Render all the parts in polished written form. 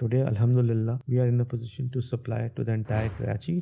Today, alhamdulillah, we are in a position to supply to the entire Karachi.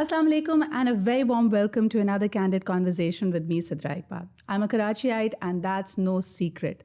Assalamu alaikum and a very warm welcome to another candid conversation with me, Sidra Iqbal. I'm a Karachiite and that's no secret.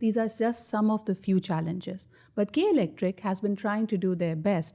These are just some of the few challenges. But K Electric has been trying to do their best.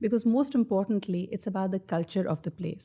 Because most importantly, it's about the culture of the place.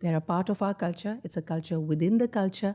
They are a part of our culture. It's a culture within the culture.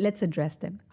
let's address them.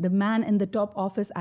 the man in the top office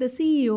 the CEO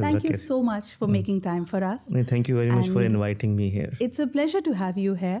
Thank you so much for making time for us. Thank you very much for inviting me here. It's a pleasure to have you here.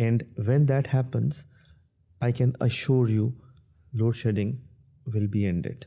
And when that happens, I can assure you, load shedding will be ended.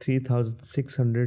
3600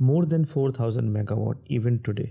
more than 4000 megawatt even today.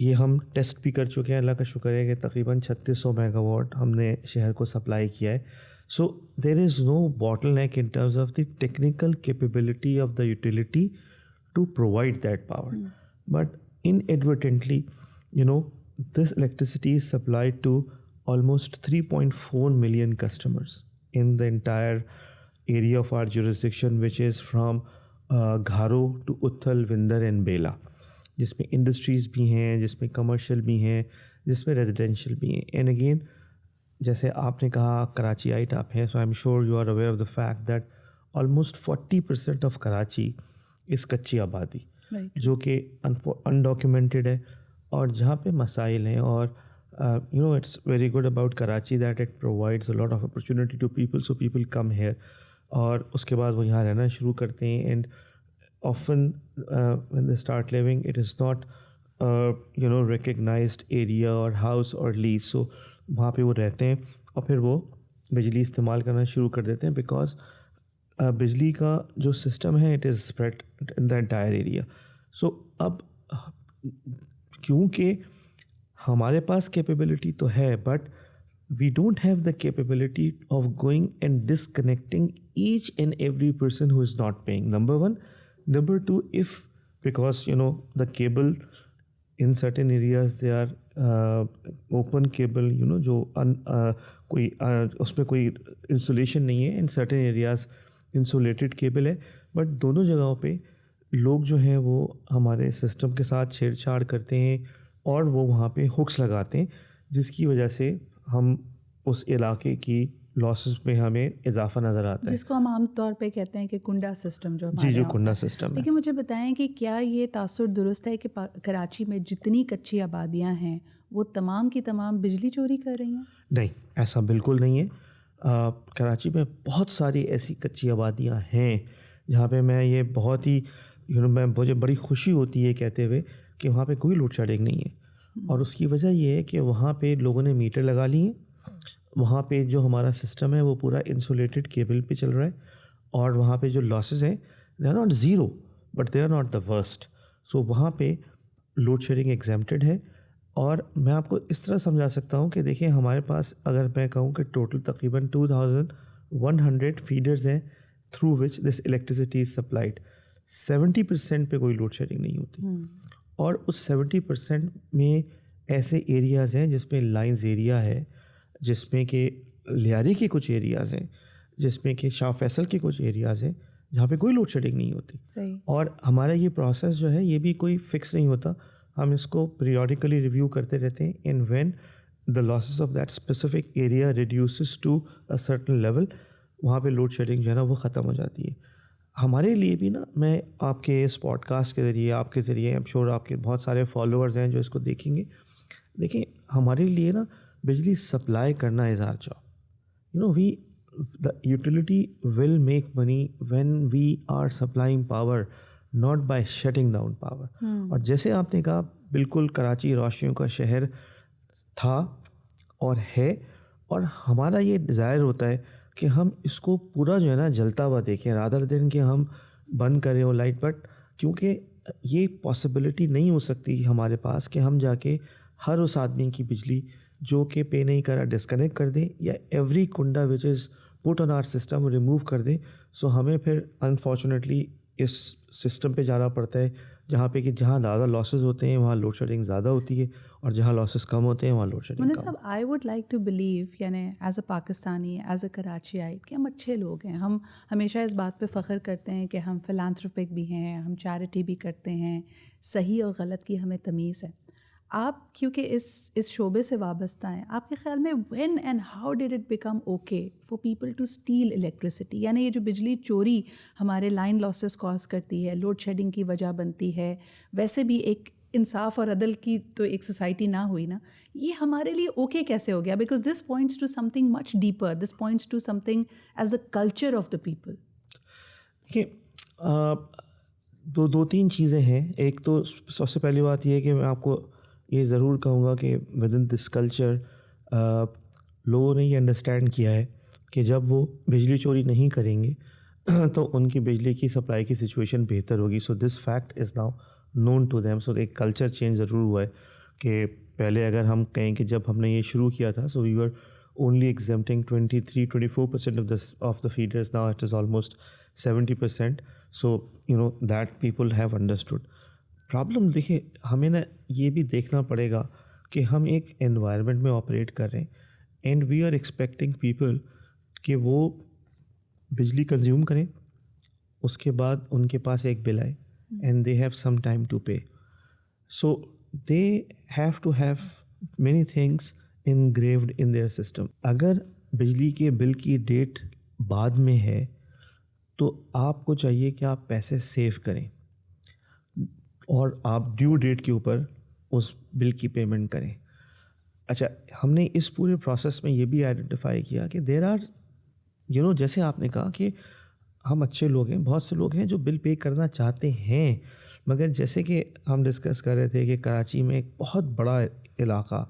یہ ہم test بھی کر چکے ہیں, اللہ کا شکر ہے کہ تقریباً 3600 میگا واٹ ہم نے شہر کو سپلائی کیا ہے. So there is no bottleneck in terms of the technical capability of the utility to provide that power. But inadvertently, this electricity is supplied to almost 3.4 million customers in the entire area of our jurisdiction, which is from Gharo to Uthal, Vindar and Bela, جس میں industries بھی ہیں, جس میں commercial بھی ہیں, جس میں ریزیڈینشیل بھی ہیں. اینڈ اگین جیسے آپ نے کہا کراچی آئٹ آپ ہیں, so I am sure you are aware of the fact that almost 40% of Karachi is کچی آبادی جو کہ انڈاکیومنٹڈ ہے, اور جہاں پہ مسائل ہیں. اور it's very good about Karachi that it provides a lot of opportunity to people, so people come here, اور اس کے بعد وہ یہاں رہنا شروع کرتے ہیں. And often when they start living, it is not recognized area or house or lease, so وہاں پہ وہ رہتے ہیں اور پھر وہ بجلی استعمال کرنا شروع کر دیتے ہیں, بیکاز بجلی کا جو سسٹم ہے it is spread in the entire area. So اب کیونکہ ہمارے پاس کیپیبلٹی تو ہے, but we don't have the capability of going and disconnecting each and every person who is not paying, number one. Number two, because the cable in certain areas they are open cable, جو کوئی اس میں کوئی insulation نہیں ہے, in certain areas insulated cable ہے, but دونوں جگہوں پہ لوگ جو ہیں وہ ہمارے سسٹم کے ساتھ چھیڑ چھاڑ کرتے ہیں اور وہ وہاں پہ ہکس لگاتے ہیں, جس کی وجہ سے ہم اس علاقے کی لاسز میں ہمیں اضافہ نظر آتا ہے, جس کو ہم عام طور پہ کہتے ہیں کہ کنڈا سسٹم جو جی جو کنڈا سسٹم ہے. لیکن مجھے بتائیں کہ کیا یہ تاثر درست ہے کہ کراچی میں جتنی کچی آبادیاں ہیں وہ تمام کی تمام بجلی چوری کر رہی ہیں؟ نہیں, ایسا بالکل نہیں ہے. کراچی میں بہت ساری ایسی کچی آبادیاں ہیں جہاں پہ میں یہ بہت ہی مجھے بڑی خوشی ہوتی ہے کہتے ہوئے کہ وہاں پہ کوئی لوڈ شیڈنگ نہیں ہے, اور اس کی وجہ یہ ہے کہ وہاں پہ لوگوں نے میٹر لگا لیے ہیں. وہاں پہ جو ہمارا سسٹم ہے وہ پورا انسولیٹڈ کیبل پہ چل رہا ہے, اور وہاں پہ جو لاسز ہیں they are not zero but they are not the worst. So وہاں پہ لوڈ شیڈنگ ایگزیمپٹڈ ہے. اور میں آپ کو اس طرح سمجھا سکتا ہوں کہ دیکھیں ہمارے پاس اگر میں کہوں کہ ٹوٹل تقریباً 2100 فیڈرز ہیں through which this electricity is supplied, 70% پہ کوئی لوڈ شیڈنگ نہیں ہوتی, اور اس 70% میں ایسے ایریاز ہیں جس میں لائنز ایریا ہے, جس میں کہ لیاری کے کچھ ایریاز ہیں, جس میں کہ شاہ فیصل کے کچھ ایریاز ہیں جہاں پہ کوئی لوڈ شیڈنگ نہیں ہوتی. اور ہمارا یہ پروسیس جو ہے یہ بھی کوئی فکس نہیں ہوتا, ہم اس کو پیریوڈیکلی ریویو کرتے رہتے ہیں. And when the losses of that specific area reduces to a certain level, وہاں پہ لوڈ شیڈنگ جو ہے نا وہ ختم ہو جاتی ہے. ہمارے لیے بھی نا, میں آپ کے اس پوڈ کاسٹ کے ذریعے, آپ کے ذریعے, ایم شور آپ کے بہت سارے فالوورز ہیں جو اس کو دیکھیں گے, دیکھیں ہمارے لیے نا بجلی سپلائی کرنا is our job. the utility will make money when we are supplying power, not by shutting down power. اور جیسے آپ نے کہا بالکل کراچی روشنیوں کا شہر تھا اور ہے, اور ہمارا یہ ڈیزائر ہوتا ہے کہ ہم اس کو پورا جو ہے نا جلتا ہوا دیکھیں رادر دین کہ ہم بند کریں وہ لائٹ. بٹ کیونکہ یہ پاسبلٹی نہیں ہو سکتی ہمارے پاس کہ ہم جا کے ہر اس آدمی کی بجلی جو کہ پے نہیں کرا ڈسکنیکٹ کر دیں, یا every Kannada which is put on are system remove کر دیں. سو ہمیں پھر انفارچونیٹلی اس سسٹم پہ جانا پڑتا ہے جہاں پہ کہ جہاں زیادہ لاسز ہوتے ہیں وہاں لوڈ شیڈنگ زیادہ ہوتی ہے, اور جہاں لاسز کم ہوتے ہیں وہاں لوڈ شیڈنگ منیر صاحب, I would like to believe, یعنی as a Pakistani, as a Karachiite, کہ ہم اچھے لوگ ہیں. ہم ہمیشہ اس بات پہ فخر کرتے ہیں کہ ہم فلانتھروپک بھی ہیں, ہم چیریٹی بھی کرتے ہیں, صحیح اور غلط کی ہمیں تمیز ہے. آپ کیونکہ اس شعبے سے وابستہ ہیں, آپ کے خیال میں when and how did it become okay for people to steal electricity? یعنی یہ جو بجلی چوری ہمارے لائن لاسز کاز کرتی ہے, لوڈ شیڈنگ کی وجہ بنتی ہے, ویسے بھی ایک انصاف اور عدل کی تو ایک سوسائٹی نہ ہوئی نا, یہ ہمارے لیے اوکے کیسے ہو گیا؟ Because this points to something much deeper, this points to something as a culture of the people. دیکھیے دو تین چیزیں ہیں. ایک تو سب سے پہلی بات یہ ہے کہ میں آپ کو یہ ضرور کہوں گا کہ ود ان دس کلچر لوگوں نے یہ انڈرسٹینڈ کیا ہے کہ جب وہ بجلی چوری نہیں کریں گے تو ان کی بجلی کی سپلائی کی سچویشن بہتر ہوگی. So this fact is now known to them. So ایک کلچر چینج ضرور ہوا ہے کہ پہلے اگر ہم کہیں کہ جب ہم نے یہ شروع کیا تھا سو وی ور only exempting 23-24% of the feeders. Now it is almost 70%. So that people have understood. Problem دیکھیں ہمیں نا یہ بھی دیکھنا پڑے گا کہ ہم ایک انوائرمنٹ میں آپریٹ کر رہے ہیں and we are expecting people کہ وہ بجلی کنزیوم کریں, اس کے بعد ان کے پاس ایک بل آئے and they have some time to pay. So they have to have many things improved in their system. اگر بجلی کے بل کی ڈیٹ بعد میں ہے تو آپ کو چاہیے کہ آپ پیسے سیو کریں اور آپ ڈیو ڈیٹ کے اوپر اس بل کی پیمنٹ کریں. اچھا, ہم نے اس پورے پروسیس میں یہ بھی آئیڈینٹیفائی کیا کہ دیر آر جیسے آپ نے کہا کہ ہم اچھے لوگ ہیں, بہت سے لوگ ہیں جو بل پے کرنا چاہتے ہیں, مگر جیسے کہ ہم ڈسکس کر رہے تھے کہ کراچی میں ایک بہت بڑا علاقہ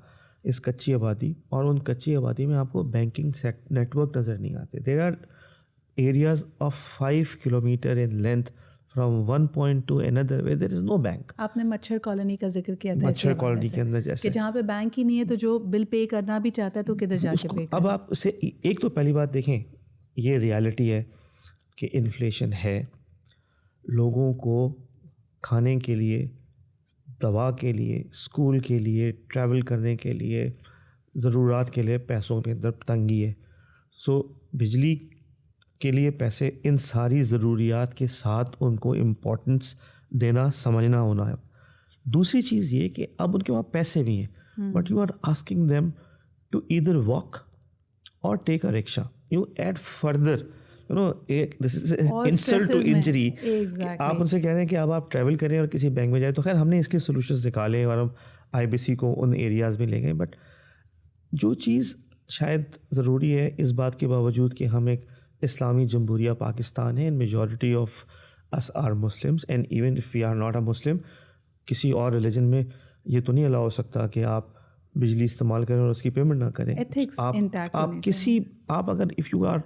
اس کچی آبادی, اور ان کچی آبادی میں آپ کو بینکنگ نیٹ ورک نظر نہیں آتے. There are areas of 5 kilometre in length from one point to another where there is no bank. آپ نے مچھر کالونی کا ذکر کیا تھا, مچھر کالونی کے اندر جیسے کہ جہاں پہ بینک ہی نہیں ہے تو جو بل پے کرنا بھی چاہتا ہے تو کدھر جا کے پے کرے. اب آپ اسے ایک تو پہلی بات دیکھیں, یہ ریالٹی ہے کہ انفلیشن ہے, لوگوں کو کھانے کے لیے, دوا کے لیے, اسکول کے لیے, ٹریول کرنے کے لیے, ضرورات کے لیے پیسوں کے اندر تنگی ہے. سو بجلی کے لیے پیسے, ان ساری ضروریات کے ساتھ ان کو امپورٹنس دینا, سمجھنا ہونا ہے. دوسری چیز یہ کہ اب ان کے پاس پیسے بھی ہیں but you are asking them to either walk or take a rickshaw. You add further this is insult to injury. آپ ان سے کہہ رہے ہیں کہ اب آپ ٹریول کریں اور کسی بینک میں جائیں. تو خیر ہم نے اس کے سولوشنز نکالے اور ہم آئی بی سی کو ان ایریاز میں لے گئے. بٹ جو چیز شاید ضروری ہے اس بات کے باوجود کہ ہم ایک اسلامی جمہوریہ پاکستان ہے, and majority of us are Muslims, and even if we are not a Muslim, کسی اور ریلیجن میں یہ تو نہیں الاؤ ہو سکتا کہ آپ بجلی استعمال کریں اور اس کی پیمنٹ نہ کریں. آپ اگر if you are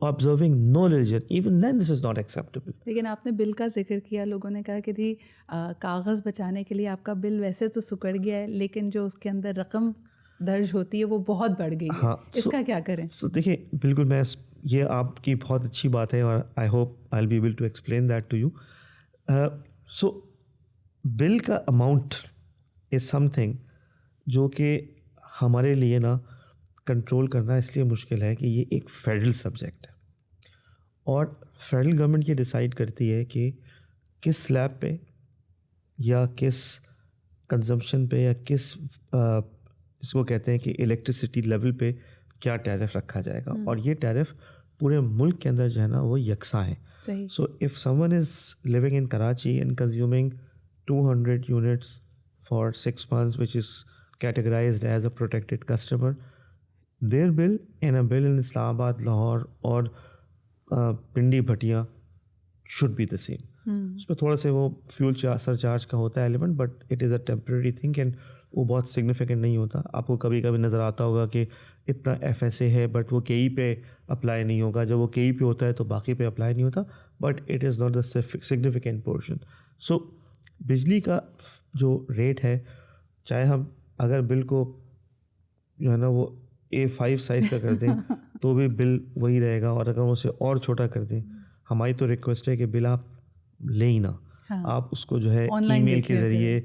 observing no religion, even then this is not acceptable. لیکن آپ نے بل کا ذکر کیا, لوگوں نے کہا کہ جی کاغذ بچانے کے لیے آپ کا بل ویسے تو سکڑ گیا ہے لیکن جو اس کے اندر رقم درج ہوتی ہے وہ بہت بڑھ گئی ہے, اس کا کیا کریں؟ دیکھیے بالکل, میں یہ آپ کی بہت اچھی بات ہے اور I hope I will be able to explain that to you. So bill کا اماؤنٹ از سم تھنگ جو کہ ہمارے لیے نا کنٹرول کرنا اس لیے مشکل ہے کہ یہ ایک فیڈرل سبجیکٹ ہے اور فیڈرل گورنمنٹ یہ ڈیسائیڈ کرتی ہے کہ کس سلیب پہ یا کس کنزمپشن پہ یا کس اس کو کہتے ہیں کہ الیکٹریسٹی لیول پہ کیا ٹیرف رکھا جائے گا, اور یہ ٹیرف پورے ملک کے اندر جو ہے نا وہ یکساں ہیں. So if someone is living in Karachi and consuming 200 units for 6 months which is categorized as a protected customer, their bill and a bill in Islamabad, Lahore اور Pindi بھٹیا should be the same. اس میں تھوڑا سا وہ fuel سر charge کا ہوتا ہے element, but it is a temporary thing and وہ بہت سگنیفیکنٹ نہیں ہوتا. آپ کو کبھی کبھی نظر آتا ہوگا کہ اتنا ایف ایس اے ہے بٹ وہ کے ای پہ اپلائی نہیں ہوگا, جب وہ کے ای پہ ہوتا ہے تو باقی پہ اپلائی نہیں ہوتا, but it is not the significant portion. So بجلی کا جو ریٹ ہے, چاہے ہم اگر بل کو جو ہے نا وہ A5 سائز کا کر دیں تو بھی بل وہی رہے گا, اور اگر وہ اسے اور چھوٹا کر دیں, ہماری تو ریکویسٹ ہے کہ بل آپ لیں ہی نہ, آپ اس کو جو ہے ای میل کے ذریعے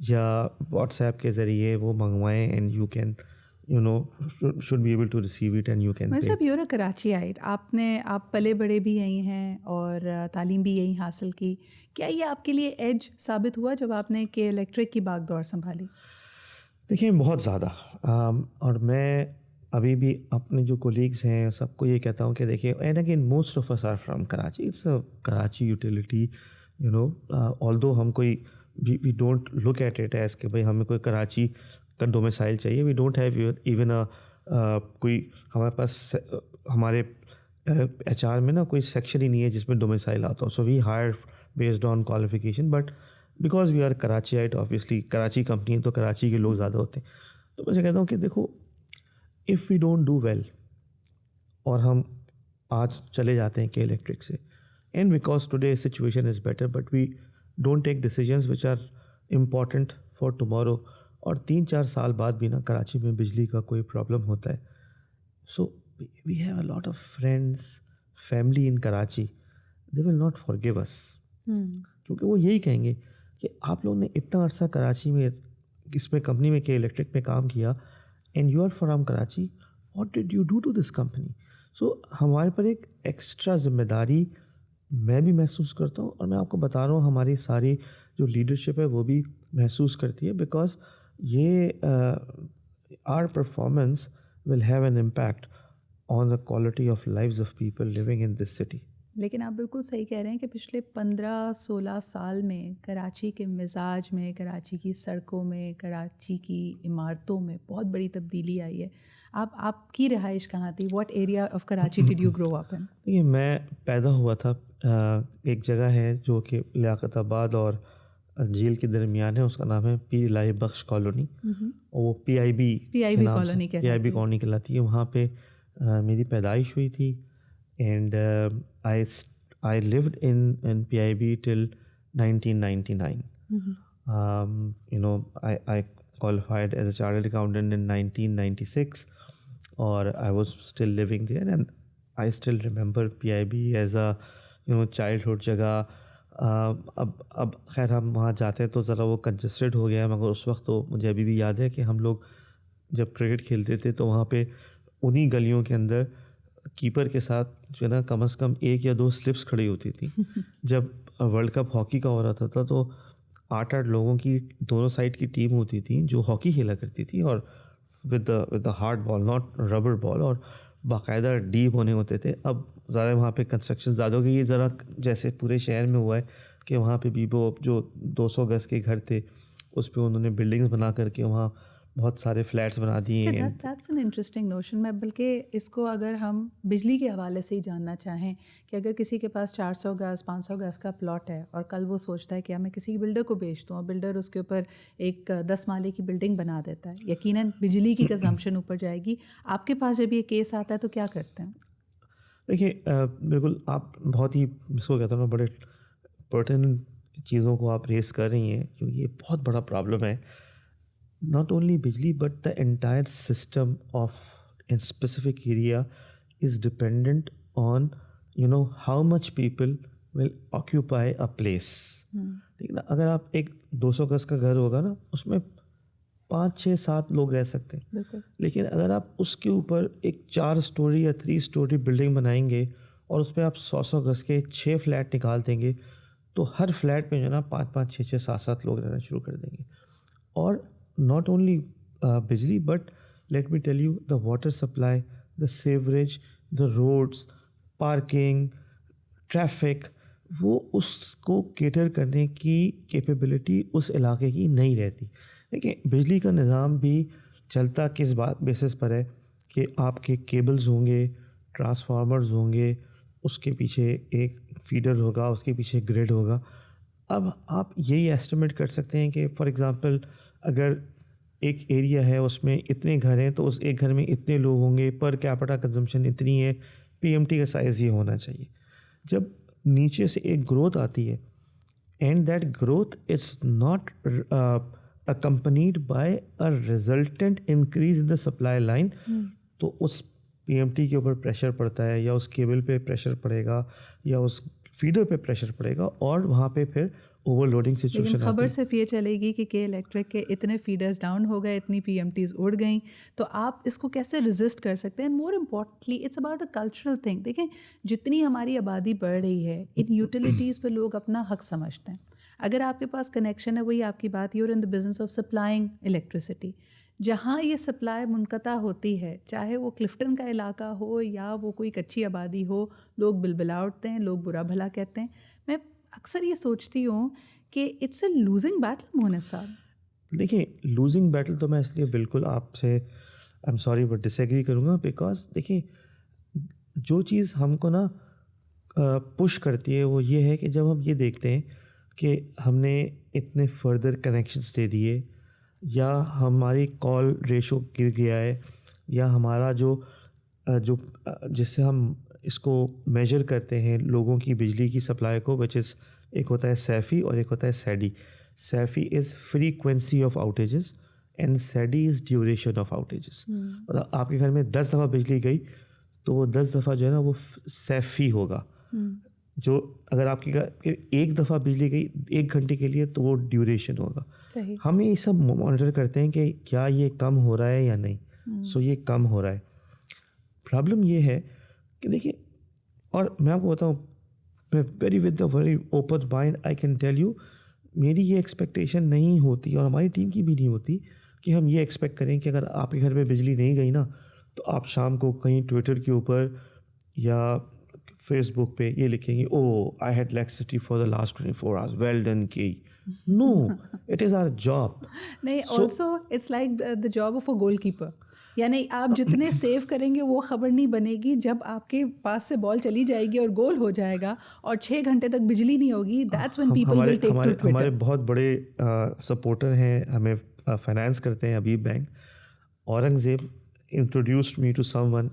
یا واٹس ایپ کے ذریعے وہ منگوائیں and you can should be able to receive it and you can pay. صاحب یو آر کراچیائٹ, آپ پلے بڑے بھی یہیں ہیں اور تعلیم بھی یہیں حاصل کی, کیا یہ آپ کے لیے ایج ثابت ہوا جب آپ نے کہ الیکٹرک کی باغ دوڑ سنبھالی؟ دیکھیں بہت زیادہ, اور میں ابھی بھی اپنے جو کولیگس ہیں سب کو یہ کہتا ہوں کہ دیکھیے, and again most of us are from Karachi, it's a Karachi utility, although ہم کوئی we don't look at it as کہ بھائی ہمیں کوئی کراچی کا ڈومیسائل چاہیے. وی ڈونٹ ہیو ایون کوئی ہمارے پاس ہمارے ایچ آر میں نا کوئی سیکشن ہی نہیں ہے جس میں ڈومیسائل آتا ہو. So we hire based on qualification, but because we are Karachiite, obviously Karachi company ہے تو کراچی کے لوگ زیادہ ہوتے ہیں. تو میں کہتا ہوں کہ دیکھو, if we don't do well اور ہم آج چلے جاتے ہیں کہ الیکٹرک سے, and because today situation is better, but we don't take decisions which are important for tomorrow, اور 3-4 سال بعد بھی نا کراچی میں بجلی کا کوئی پرابلم ہوتا ہے. So we have a lot of friends family in Karachi, they will not forgive us, کیونکہ وہ یہی کہیں گے کہ آپ لوگ نے اتنا عرصہ کراچی میں اس میں کمپنی میں کہ الیکٹرک میں کام کیا, and you are from Karachi, what did you do to this company. سو ہمارے پر ایک ایکسٹرا ذمہ داری میں بھی محسوس کرتا ہوں, اور میں آپ کو بتا رہا ہوں ہماری ساری جو لیڈرشپ ہے وہ بھی محسوس کرتی ہے, بیکاز یہ our performance will have an impact on the quality of lives of people living in this city. لیکن آپ بالکل صحیح کہہ رہے ہیں کہ پچھلے 15-16 سال میں کراچی کے مزاج میں, کراچی کی سڑکوں میں, کراچی کی عمارتوں میں بہت بڑی تبدیلی آئی ہے. آپ کی رہائش کہاں تھی؟ What area of Karachi did you grow up in? دیکھیے میں پیدا ہوا تھا ایک جگہ ہے جو کہ لیاقت آباد اور جھیل کے درمیان ہے, اس کا نام ہے پیر الہی بخش کالونی, اور وہ پی آئی بی کالونی کہلاتی ہے. وہاں پہ میری پیدائش ہوئی تھی, and I lived in PIB till 1999. I qualified as a chartered accountant in 1996, or I was still living there, and I still remember PIB as a childhood جگہ. اب خیر ہم وہاں جاتے ہیں تو ذرا وہ کنجسٹڈ ہو گیا ہے, مگر اس وقت تو مجھے ابھی بھی یاد ہے کہ ہم لوگ جب کرکٹ کھیلتے تھے تو وہاں پہ انہی گلیوں کے اندر کیپر کے ساتھ جو ہے نا کم از کم 1 یا 2 سلپس کھڑی ہوتی تھیں. جب ورلڈ کپ ہاکی کا ہو رہا تھا تو 8 لوگوں کی دونوں سائڈ کی ٹیم ہوتی تھی جو ہاکی کھیلا کرتی تھی, اور with the hard ball, not rubber ball, اور باقاعدہ ڈیپ ہونے ہوتے تھے. اب ذرا وہاں پہ کنسٹرکشن زیادہ ہو گئی, یہ ذرا جیسے پورے شہر میں ہوا ہے کہ وہاں پہ بھی وہ جو 200 گز کے گھر تھے اس پہ انہوں نے بلڈنگز بنا کر کے وہاں بہت سارے فلیٹس بنا دیے ہیں. That's an interesting notion. میں بلکہ اس کو اگر ہم بجلی کے حوالے سے ہی جاننا چاہیں کہ اگر کسی کے پاس 400 گز 500 گز کا پلاٹ ہے اور کل وہ سوچتا ہے کہ میں کسی بلڈر کو بیچ دوں, اور بلڈر اس کے اوپر ایک 10 مالے کی بلڈنگ بنا دیتا ہے, یقیناً بجلی کی کنزمپشن اوپر جائے گی. آپ کے پاس جب یہ کیس آتا ہے تو کیا کرتے ہیں؟ دیکھیے بالکل آپ بہت ہی اس کو کہتا ہوں بڑے پرٹیننٹ چیزوں کو آپ ریز کر رہی ہیں, کیونکہ یہ بہت بڑا پرابلم ہے. Not only بجلی but the entire system of a specific area is dependent on how much people will occupy a place. ٹھیک نا, اگر آپ ایک 200 گز کا گھر ہوگا نا اس میں 5-6-7 لوگ رہ سکتے ہیں, لیکن اگر آپ اس کے اوپر ایک 4 اسٹوری یا 3 اسٹوری بلڈنگ بنائیں گے اور اس پہ آپ 100 گز کے 6 فلیٹ نکال دیں گے تو ہر فلیٹ میں جو ہے نا 5-5 6-6 7-7 لوگ رہنا شروع کر دیں گے. اور not only بجلی but let me tell you the water supply, the sewerage, the roads, parking, traffic, وہ اس کو کیٹر کرنے کی کیپیبلٹی اس علاقے کی نہیں رہتی. دیکھیں بجلی کا نظام بھی چلتا کس بات بیسس پر ہے کہ آپ کے کیبلز ہوں گے, ٹرانسفارمرز ہوں گے, اس کے پیچھے ایک فیڈر ہوگا, اس کے پیچھے گریڈ ہوگا. اب آپ یہی ایسٹیمیٹ کر سکتے ہیں کہ فار ایگزامپل اگر ایک ایریا ہے اس میں اتنے گھر ہیں تو اس ایک گھر میں اتنے لوگ ہوں گے, پر کیپٹا کنزمپشن اتنی ہے, پی ایم ٹی کا سائز یہ ہونا چاہیے. جب نیچے سے ایک گروتھ آتی ہے and that growth is not accompanied by a resultant increase in the supply line, تو اس پی ایم ٹی کے اوپر پریشر پڑتا ہے, یا اس کیبل پہ پریشر پڑے گا, یا اس فیڈر پہ پریشر پڑے گا, اور وہاں پہ پھر اوور لوڈنگ سچویشن. لیکن خبر صرف یہ چلے گی کہ کے الیکٹرک کے اتنے فیڈرز ڈاؤن ہو گئے, اتنی پی ایم ٹیز اڑ گئیں, تو آپ اس کو کیسے رزسٹ کر سکتے ہیں؟ And more importantly it's about a cultural thing. دیکھیں جتنی ہماری آبادی بڑھ رہی ہے ان یوٹیلیٹیز پہ لوگ اپنا حق سمجھتے ہیں. اگر آپ کے پاس کنیکشن ہے, وہی آپ کی بات, you are in the business of supplying electricity. جہاں یہ سپلائی منقطع ہوتی ہے, چاہے وہ کلفٹن کا علاقہ ہو یا وہ کوئی کچی آبادی ہو, لوگ بلبلا اٹھتے ہیں, لوگ برا بھلا کہتے ہیں. میں اکثر یہ سوچتی ہوں کہ اٹس اے لوزنگ بیٹل مونس صاحب. دیکھیں لوزنگ بیٹل تو میں اس لیے بالکل آپ سے I am sorry but disagree کروں گا, بیکاز دیکھیں جو چیز ہم کو نا پش کرتی ہے وہ یہ ہے کہ جب ہم یہ دیکھتے ہیں کہ ہم نے اتنے فردر کنیکشنس دے دیے, یا ہماری کال ریشو گر گیا ہے, یا ہمارا جو جس سے ہم اس کو میجر کرتے ہیں لوگوں کی بجلی کی سپلائی کو, وچ از ایک ہوتا ہے سیفی اور ایک ہوتا ہے SAIDI. SAIFI is frequency of outages and SAIDI is duration of outages. مطلب آپ کے گھر میں 10 دفعہ بجلی گئی تو وہ 10 دفعہ جو ہے نا وہ سیفی ہوگا. جو اگر آپ کے گھر ایک دفعہ بجلی گئی 1 گھنٹے کے لیے تو وہ ڈیوریشن ہوگا. ہم یہ سب مانیٹر کرتے ہیں کہ کیا یہ کم ہو رہا ہے یا نہیں. سو یہ کم ہو رہا ہے. پرابلم یہ ہے کہ دیکھیے, اور میں آپ کو بتاؤں, میں very open mind I can tell you, میری یہ ایکسپیکٹیشن نہیں ہوتی اور ہماری ٹیم کی بھی نہیں ہوتی کہ ہم یہ ایکسپیکٹ کریں کہ اگر آپ کے گھر میں بجلی نہیں گئی نا تو آپ شام کو کہیں ٹویٹر کے اوپر یا فیس بک پہ یہ لکھیں گے, oh I had electricity for the last 24 hours, well done کی. No, it is our job. نہیں, also it's like the job of a goalkeeper. یعنی آپ جتنے سیو کریں گے وہ خبر نہیں بنے گی جب آپ کے پاس سے بال چلی جائے گی اور گول ہو جائے گا اور 6 گھنٹے تک بجلی نہیں ہوگی. That's when people will take to Twitter. ہمارے بہت بڑے سپورٹر ہیں, ہمیں فائنانس کرتے ہیں Habib bank. Aurangzeb introduced me to someone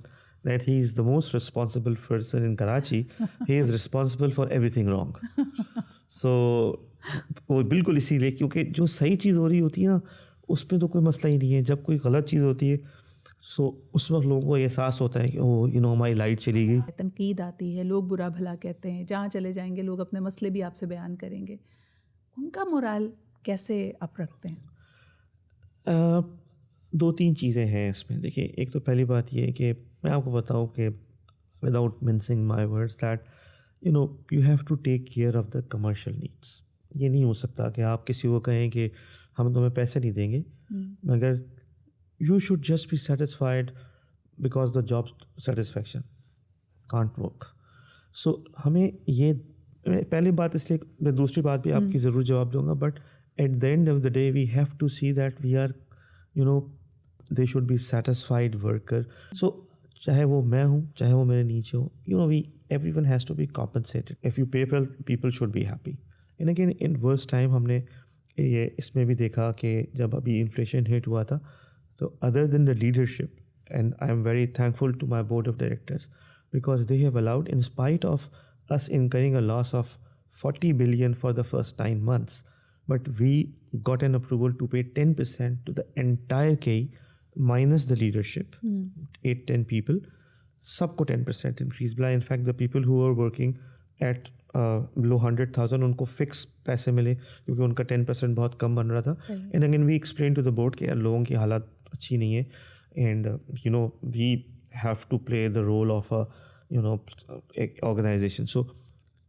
that he is the most responsible person in Karachi. He is responsible for everything wrong. So وہ بالکل اسی لیے, کیونکہ جو صحیح چیز ہو رہی ہوتی ہے نا اس پہ تو کوئی مسئلہ ہی نہیں ہے. جب کوئی غلط چیز ہوتی ہے سو اس وقت لوگوں کو احساس ہوتا ہے کہ او ہماری لائٹ چلی گئی. تنقید آتی ہے, لوگ برا بھلا کہتے ہیں, جہاں چلے جائیں گے لوگ اپنے مسئلے بھی آپ سے بیان کریں گے. ان کا مورال کیسے اپ رکھتے ہیں؟ 2-3 چیزیں ہیں اس میں. دیکھیے, ایک تو پہلی بات یہ ہے کہ میں آپ کو بتاؤں کہ without mincing my words that you have to take care of the commercial needs. یہ نہیں ہو سکتا کہ آپ کسی کو کہیں کہ ہم تمہیں پیسے نہیں دیں گے, مگر you should just be satisfied because the job satisfaction can't work. سو ہمیں یہ پہلی بات, اس لیے میں دوسری بات بھی آپ کی ضرور جواب دوں گا, but at the end of the day we have to see that we are they should be satisfied worker. So چاہے وہ میں ہوں چاہے وہ میرے نیچے ہوں, everyone has to be compensated. If you pay well, people should be happy. And again, in worst time ہم نے یہ اس میں بھی دیکھا کہ جب ابھی انفلیشن ہٹ ہوا تھا تو other than the leadership, and I am very thankful to my board of directors because they have allowed, in spite of us incurring a loss of 40 billion for the first 9 months, but we got an approval to pay 10% to the entire KE minus the leadership, 8-10 people, سب کو 10% increase ملا. In fact the people who are working at below 100,000 ان کو fix پیسے ملے کیونکہ ان کا 10% بہت کم بن رہا تھا. And again we explain to the board کہ یار لوگوں کی حالات اچھی نہیں ہے, and we have to play the role of ایک آرگنائزیشن. سو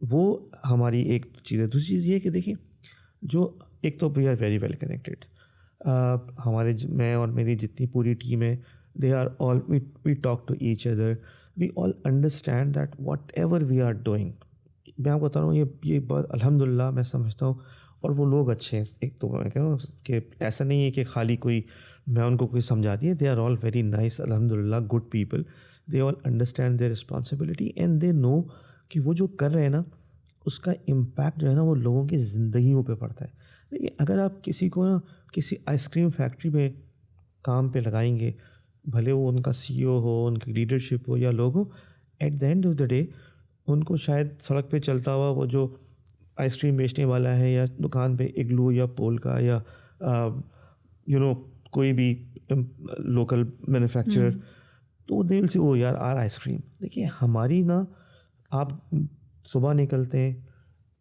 وہ ہماری ایک چیز ہے. دوسری چیز یہ کہ دیکھیں, جو ایک تو we are very well connected. ہمارے میں اور میری جتنی پوری ٹیم ہے, they are all we talk to each other, we all understand that whatever we are doing, میں آپ کو بتا رہا ہوں یہ بات الحمد للہ میں سمجھتا ہوں, اور وہ لوگ اچھے ہیں. ایک تو میں کہہ رہا ہوں کہ ایسا نہیں ہے کہ خالی کوئی میں ان کو کوئی سمجھا دیا. they are all very nice, الحمد للہ, good people. they all understand their responsibility and they know کہ وہ جو کر رہے ہیں نا اس کا امپیکٹ جو ہے نا وہ لوگوں کی زندگیوں پہ پڑتا ہے. دیکھیے اگر آپ کسی کو نا کسی آئس کریم فیکٹری میں کام پہ لگائیں گے, بھلے وہ ان کا CEO ہو, ان کی لیڈرشپ ہو یا لوگ ہو, at the end of the day ان کو شاید سڑک پہ چلتا ہوا وہ جو آئس کریم بیچنے والا ہے یا دکان پہ اگلو یا پول کا یا کوئی بھی لوکل مینوفیکچرر, تو دل سے وہ یار آر آئس کریم. دیکھیے ہماری نا, آپ صبح نکلتے ہیں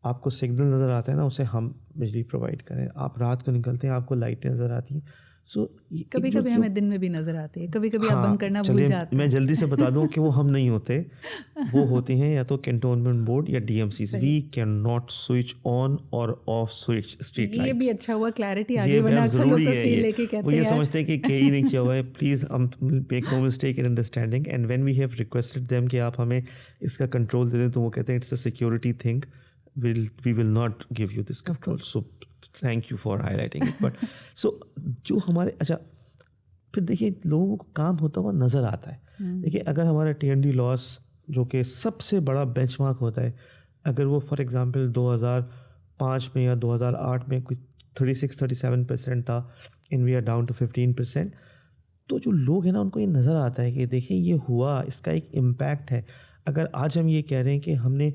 آپ کو سگنل نظر آتا ہے نا, اسے ہم بجلی پرووائڈ کریں. آپ رات کو نکلتے ہیں آپ کو لائٹیں نظر آتی ہیں. سو کبھی کبھی ہمیں دن میں بھی نظر آتی ہے, کبھی کبھی آپ بند کرنا بھول جاتے ہیں. میں جلدی سے بتا دوں کہ وہ ہم نہیں ہوتے, وہ ہوتے ہیں یا تو کینٹونمنٹ بورڈ یا DMCs. We can not switch on اور آف سوئچ اسٹریٹ لائٹس. یہ بھی اچھا ہوا کلیئرٹی آ گئی, ورنہ اکثر لوگ تصویر لے کے کہتے ہیں وہ یہ سمجھتے ہیں کہ کہیں نہیں کیا ہوا ہے. Please make no mistake in understanding. And when we have requested them کہ آپ ہمیں اس کا کنٹرول دے دیں تو وہ کہتے ہیں it's a security thing, we will not give you this control. So thank you for highlighting it. But so جو ہمارے اچھا پھر دیکھیے لوگوں کو کام ہوتا ہوا نظر آتا ہے. دیکھیے اگر ہمارا TND لاس جو کہ سب سے بڑا بینچ مارک ہوتا ہے, اگر وہ فار ایگزامپل 2005 میں یا 2008 میں کوئی 36-37% تھا, and we are down to 15%, تو جو لوگ ہیں نا ان کو یہ نظر آتا ہے کہ دیکھیں یہ ہوا, اس کا ایک امپیکٹ ہے. اگر آج ہم یہ کہہ رہے ہیں کہ ہم نے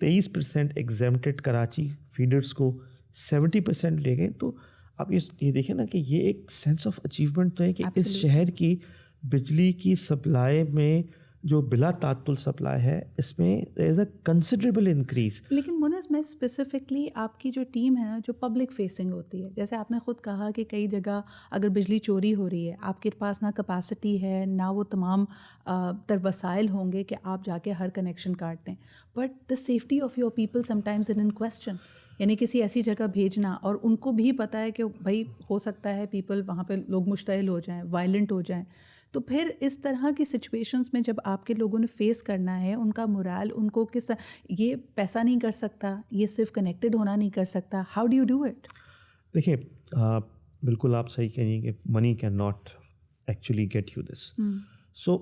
23% ایگزیمپٹڈ کراچی فیڈرس کو 70% لے گئے, تو آپ یہ دیکھیں نا کہ یہ ایک سینس آف اچیومنٹ تو ہے کہ اس شہر کی بجلی کی سپلائی میں جو بلا تعطل سپلائی ہے اس میں there is a considerable increase. لیکن منز میں اسپیسیفکلی آپ کی جو ٹیم ہے نا جو پبلک فیسنگ ہوتی ہے، جیسے آپ نے خود کہا کہ کئی جگہ اگر بجلی چوری ہو رہی ہے آپ کے پاس نہ کیپیسٹی ہے نہ وہ تمام تر وسائل ہوں گے کہ آپ جا کے ہر کنیکشن کاٹ دیں، but the safety of your people some times in question. یعنی کسی ایسی جگہ بھیجنا اور ان کو بھی پتہ ہے کہ بھائی ہو سکتا ہے پیپل وہاں پہ لوگ مشتعل ہو جائیں، وائلنٹ ہو جائیں، تو پھر اس طرح کی سچویشنز میں جب آپ کے لوگوں نے فیس کرنا ہے ان کا مورال، ان کو کس یہ پیسہ نہیں کر سکتا، یہ صرف کنیکٹڈ ہونا نہیں کر سکتا، how do you do it? دیکھیں بالکل آپ صحیح کہہ رہی ہیں کہ money can not actually get you this. So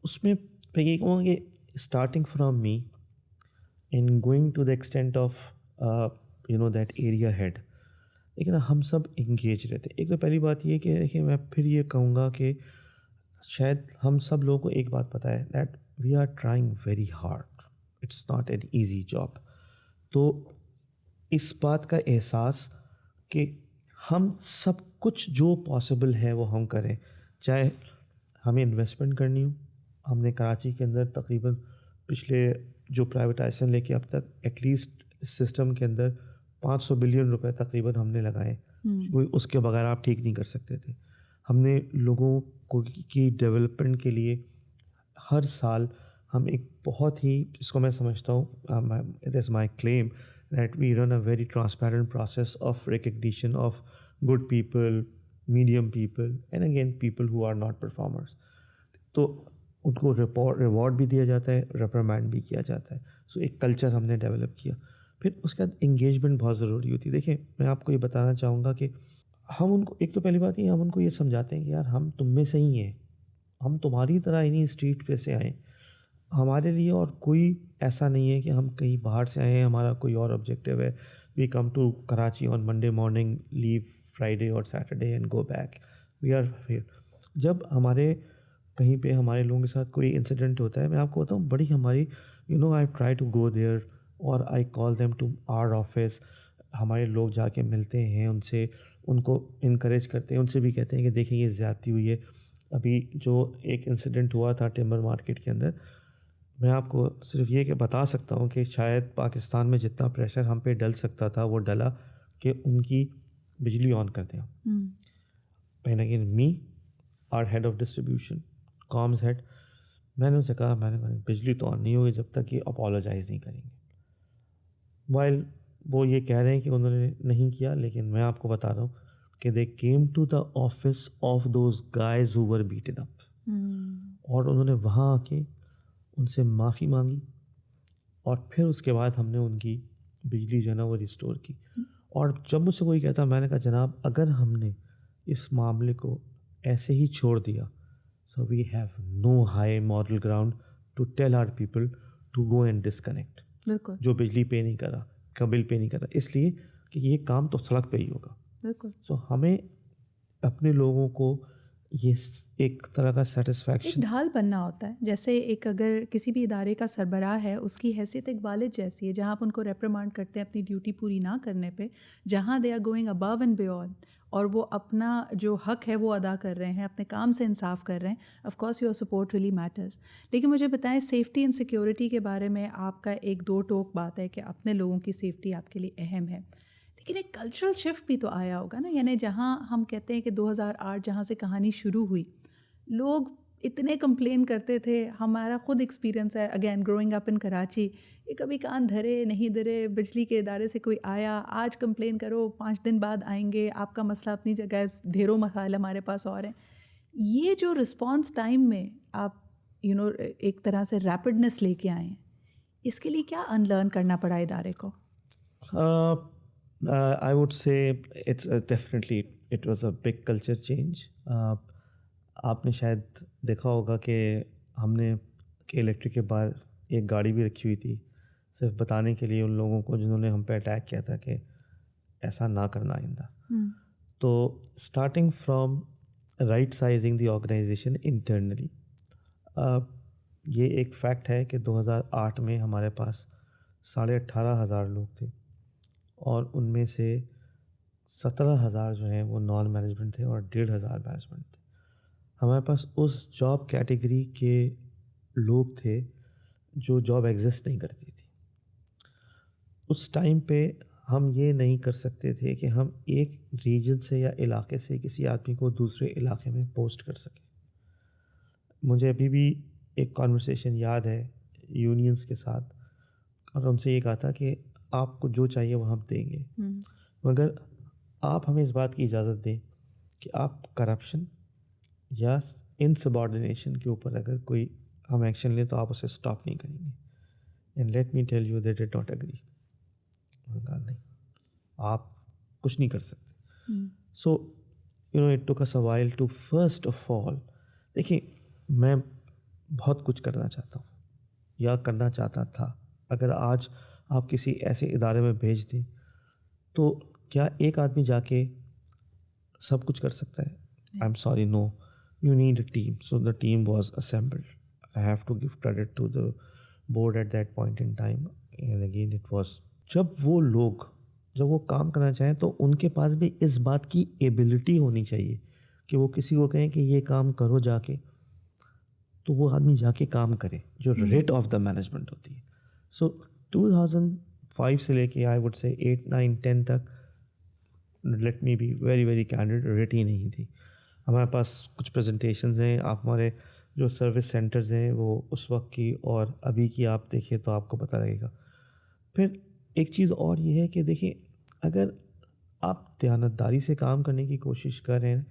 اس میں میں یہ کہوں گا کہ starting from me in going to the extent of that area head, لیکن ہم سب انگیج رہتے. ایک تو پہلی بات یہ کہ دیکھیں میں پھر یہ کہوں گا کہ شاید ہم سب لوگوں کو ایک بات پتہ ہے that we are trying very hard, it's not an easy job. تو اس بات کا احساس کہ ہم سب کچھ جو پاسبل ہے وہ ہم کریں، چاہے ہمیں انویسٹمنٹ کرنی ہو. ہم نے کراچی کے اندر تقریباً پچھلے جو پرائیویٹائزیشن لے کے اب تک ایٹ لیسٹ اس سسٹم کے اندر 500 بلین روپے تقریباً ہم نے لگائے. کوئی اس کے بغیر آپ ٹھیک نہیں کر سکتے تھے. ہم نے لوگوں کو کی ڈیولپمنٹ کے لیے ہر سال ہم ایک بہت ہی، اس کو میں سمجھتا ہوں it is my claim that we run a very transparent process of recognition of good people, medium people and again people who are not performers. تو ان کو ریوارڈ بھی دیا جاتا ہے، ریپرمینڈ بھی کیا جاتا ہے. سو ایک کلچر ہم نے ڈیولپ کیا. پھر اس کے بعد انگیجمنٹ بہت ضروری ہوتی ہے. دیکھیں میں آپ کو یہ بتانا چاہوں گا کہ ہم ان کو، ایک تو پہلی بات یہ ہم ان کو یہ سمجھاتے ہیں کہ یار ہم تم میں سے ہی ہیں، ہم تمہاری طرح انہیں اسٹریٹ پہ سے آئیں. ہمارے لیے اور کوئی ایسا نہیں ہے کہ ہم کہیں باہر سے آئے ہیں، ہمارا کوئی اور آبجیکٹیو ہے. We come to Karachi on Monday morning, leave Friday اور Saturday and go back. We are here. جب ہمارے کہیں پہ ہمارے لوگوں کے ساتھ کوئی انسیڈنٹ ہوتا ہے، میں آپ کو بتاؤں بڑی ہماری I try to go there اور I call them to our office. ہمارے لوگ جا کے ملتے ہیں ان سے، ان کو انکریج کرتے ہیں، ان سے بھی کہتے ہیں کہ دیکھیں یہ زیادتی ہوئی ہے. ابھی جو ایک انسیڈنٹ ہوا تھا ٹمبر مارکیٹ کے اندر، میں آپ کو صرف یہ کہ بتا سکتا ہوں کہ شاید پاکستان میں جتنا پریشر ہم پہ ڈل سکتا تھا وہ ڈلا کہ ان کی بجلی آن کر دیں. And again me are head of distribution, comms head, میں نے ان سے کہا، میں نے کہا بجلی تو آن نہیں ہوگی جب تک یہ اپالوجائز نہیں کریں گے. وائل وہ یہ کہہ رہے ہیں کہ انہوں نے نہیں کیا، لیکن میں آپ کو بتا رہا ہوں کہ they came to the office of those guys who were beaten up, اور انہوں نے وہاں آ کے ان سے معافی مانگی، اور پھر اس کے بعد ہم نے ان کی بجلی جو ہے نا وہ ریسٹور کی. اور جب مجھ سے کوئی کہتا، میں نے کہا جناب اگر ہم نے اس معاملے کو ایسے ہی چھوڑ دیا، so we have no high moral ground to tell our people to go and disconnect. بالکل. جو بجلی پے نہیں کرا، کا بل پے نہیں کرا، اس لیے کہ یہ کام تو سڑک پہ ہی ہوگا. بالکل. سو ہمیں اپنے لوگوں کو یہ ایک طرح کا سیٹسفیکشن، ایک ڈھال بننا ہوتا ہے. جیسے ایک اگر کسی بھی ادارے کا سربراہ ہے، اس کی حیثیت ایک والد جیسی ہے، جہاں آپ ان کو ریپریمانڈ کرتے ہیں اپنی ڈیوٹی پوری نہ کرنے پہ، جہاں they are going above and beyond اور وہ اپنا جو حق ہے وہ ادا کر رہے ہیں، اپنے کام سے انصاف کر رہے ہیں، of course your support really matters. لیکن مجھے بتائیں سیفٹی اینڈ سیکیورٹی کے بارے میں آپ کا ایک دو ٹوک بات ہے کہ اپنے لوگوں کی سیفٹی آپ کے لیے اہم ہے، لیکن ایک کلچرل شفٹ بھی تو آیا ہوگا نا. یعنی جہاں ہم کہتے ہیں کہ 2008 جہاں سے کہانی شروع ہوئی، لوگ اتنے کمپلین کرتے تھے. ہمارا خود ایکسپیرینس ہے اگین گروئنگ اپ ان کراچی، کہ کبھی کان دھرے نہیں دھرے، بجلی کے ادارے سے کوئی آیا، آج کمپلین کرو 5 دن بعد آئیں گے، آپ کا مسئلہ اپنی جگہ ہے، ڈھیروں مسائل ہمارے پاس اور ہیں. یہ جو رسپانس ٹائم میں آپ ایک طرح سے ریپڈنس لے کے آئے ہیں، اس کے لیے کیا ان لرن کرنا پڑا ادارے کو؟ I would say it's definitely it was a big culture change. آپ نے شاید دیکھا ہوگا کہ ہم نے کہ الیکٹرک کے باہر ایک گاڑی بھی رکھی ہوئی تھی صرف بتانے کے لیے ان لوگوں کو جنہوں نے ہم پہ اٹیک کیا تھا کہ ایسا نہ کرنا آئندہ. تو starting from rightsizing the organisation internally, یہ ایک فیکٹ ہے کہ 2008 میں ہمارے پاس 18,500 لوگ تھے، اور ان میں سے 17,000 جو ہیں وہ نان مینجمنٹ تھے اور 1,500 مینجمنٹ تھے. ہمارے پاس اس جاب کیٹیگری کے لوگ تھے جو جاب ایگزسٹ نہیں کرتی تھی. اس ٹائم پہ ہم یہ نہیں کر سکتے تھے کہ ہم ایک ریجن سے یا علاقے سے کسی آدمی کو دوسرے علاقے میں پوسٹ کر سکیں. مجھے ابھی بھی ایک کانورسیشن یاد ہے یونینس کے ساتھ, اور ان سے یہ کہا تھا کہ آپ کو جو چاہیے وہ ہم دیں گے, مگر آپ ہمیں اس بات کی اجازت دیں کہ آپ کرپشن یا انسبارڈینیشن کے اوپر اگر کوئی ہم ایکشن لیں تو آپ اسے اسٹاپ نہیں کریں گے. And let me tell you they did not agree. نہیں, آپ کچھ نہیں کر سکتے. So it took us a while to first of all, دیکھیں میں بہت کچھ کرنا چاہتا ہوں یا کرنا چاہتا تھا. اگر آج آپ کسی ایسے ادارے میں بھیج دیں تو کیا ایک آدمی جا کے سب کچھ کر سکتا ہے؟ I am sorry, no, you need a team. So the team was assembled. I have to give credit to the board at that point in time. And again it was, جب وہ لوگ جب وہ کام کرنا چاہیں تو ان کے پاس بھی اس بات کی ایبلٹی ہونی چاہیے کہ وہ کسی کو کہیں کہ یہ کام کرو جا کے, تو وہ آدمی جا کے کام کرے, جو ریٹ آف دا مینجمنٹ ہوتی ہے. سو 2005 سے لے کے آئی وڈ سے 8, 9, 10 تک, let me be very very candid, rate ہی نہیں تھی. ہمارے پاس کچھ پریزنٹیشنز ہیں, آپ ہمارے جو سروس سینٹرز ہیں وہ اس وقت کی اور ابھی کی آپ دیکھیں تو آپ کو پتہ لگے گا. پھر ایک چیز اور یہ ہے کہ دیکھیں, اگر آپ دیانتداری سے کام کرنے کی کوشش کر رہے ہیں,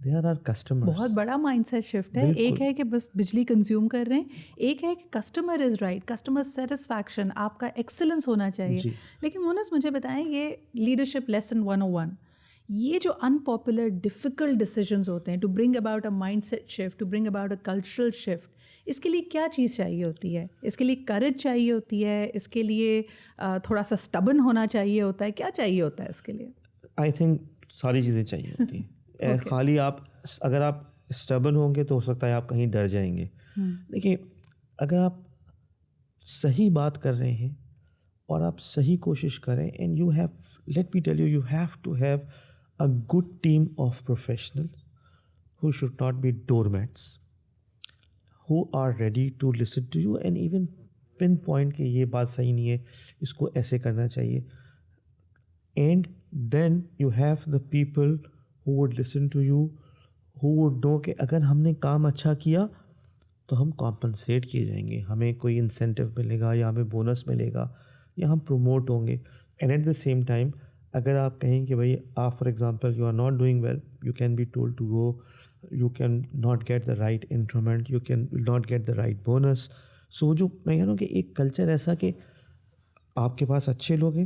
دیر آر کسٹمرز. بہت بڑا مائنڈ سیٹ شفٹ ہے. ایک ہے کہ بس بجلی کنزیوم کر رہے ہیں, ایک ہے کہ customer is right, customer satisfaction, آپ کا ایکسلنس ہونا چاہیے. لیکن مونس مجھے بتائیں, یہ لیڈرشپ لیسن 101, یہ جو ان پاپولر ڈیفیکلٹ ڈیسیجنز ہوتے ہیں to bring about a mind set shift, to bring about a cultural shift, اس کے لیے کیا چیز چاہیے ہوتی ہے؟ اس کے لیے کریج چاہیے ہوتی ہے, اس کے لیے تھوڑا سا اسٹبن ہونا چاہیے ہوتا ہے, کیا چاہیے ہوتا ہے اس کے لیے؟ آئی تھنک ساری چیزیں چاہیے ہوتی ہیں. خالی آپ اگر آپ اسٹبن ہوں گے تو ہو سکتا ہے آپ کہیں ڈر جائیں گے. دیکھیں, اگر آپ صحیح بات کر رہے ہیں اور آپ صحیح کوشش کریں, and you have, let me tell you, you have to have a good team of professional who should not be doormats, who are ready to listen to you and even pin point کہ یہ بات صحیح نہیں ہے, اس کو ایسے کرنا چاہیے. And then you have the people who would listen to you, who would know کہ اگر ہم نے کام اچھا کیا تو ہم کمپنسیٹ کیے جائیں گے, ہمیں کوئی انسینٹیو ملے گا یا ہمیں بونس ملے گا یا ہم پروموٹ ہوں گے. And at the same time اگر آپ کہیں کہ بھائی آپ for example you are not doing well, you can be told to go, you can not get the right increment, you can not get the right bonus. So جو میں کہہ رہا ہوں کہ ایک کلچر ایسا کہ آپ کے پاس اچھے لوگ ہیں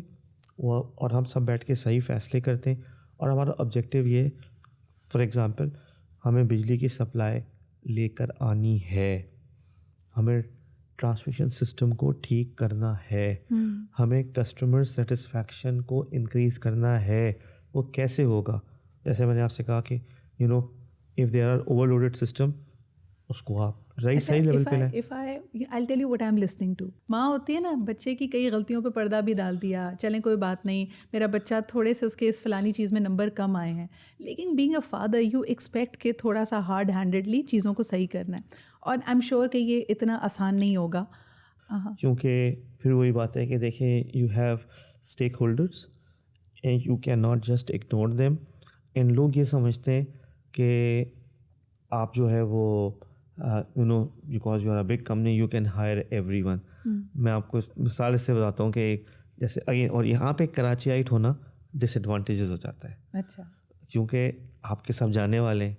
اور ہم سب بیٹھ کے صحیح فیصلے کرتے ہیں, اور ہمارا آبجیکٹیو یہ ہے, فار ایگزامپل ہمیں بجلی کی سپلائی لے کر آنی ہے, ہمیں ٹرانسمیشن سسٹم کو ٹھیک کرنا ہے, ہمیں کسٹمر سیٹسفیکشن کو انکریز کرنا ہے. وہ کیسے ہوگا؟ جیسے میں نے آپ سے کہا کہ if there are overloaded system, اس کو آپ صحیح لیول پہ لائیں. I'll tell you what I'm listening to. ماں ہوتی ہے نا, بچے کی کئی غلطیوں پہ پردہ بھی ڈال دیا, چلیں کوئی بات نہیں, میرا بچہ تھوڑے سے اس کے اس فلانی چیز میں نمبر کم آئے ہیں, لیکن being a father you expect کہ تھوڑا سا ہارڈ ہینڈیڈلی چیزوں کو صحیح کرنا ہے, اور آئی ایم شیور کہ یہ اتنا آسان نہیں ہوگا. کیونکہ پھر وہی بات ہے کہ دیکھیں, you have stakeholders and you can not just ignore them. And لوگ یہ سمجھتے ہیں کہ آپ جو ہے وہ because you are a big company you can hire everyone. میں آپ کو مثال اس سے بتاتا ہوں کہ جیسے اگین, اور یہاں پہ کراچی آئٹ ہونا ڈس ایڈوانٹیجز ہو جاتا ہے. اچھا, کیونکہ آپ کے سب جانے والے ہیں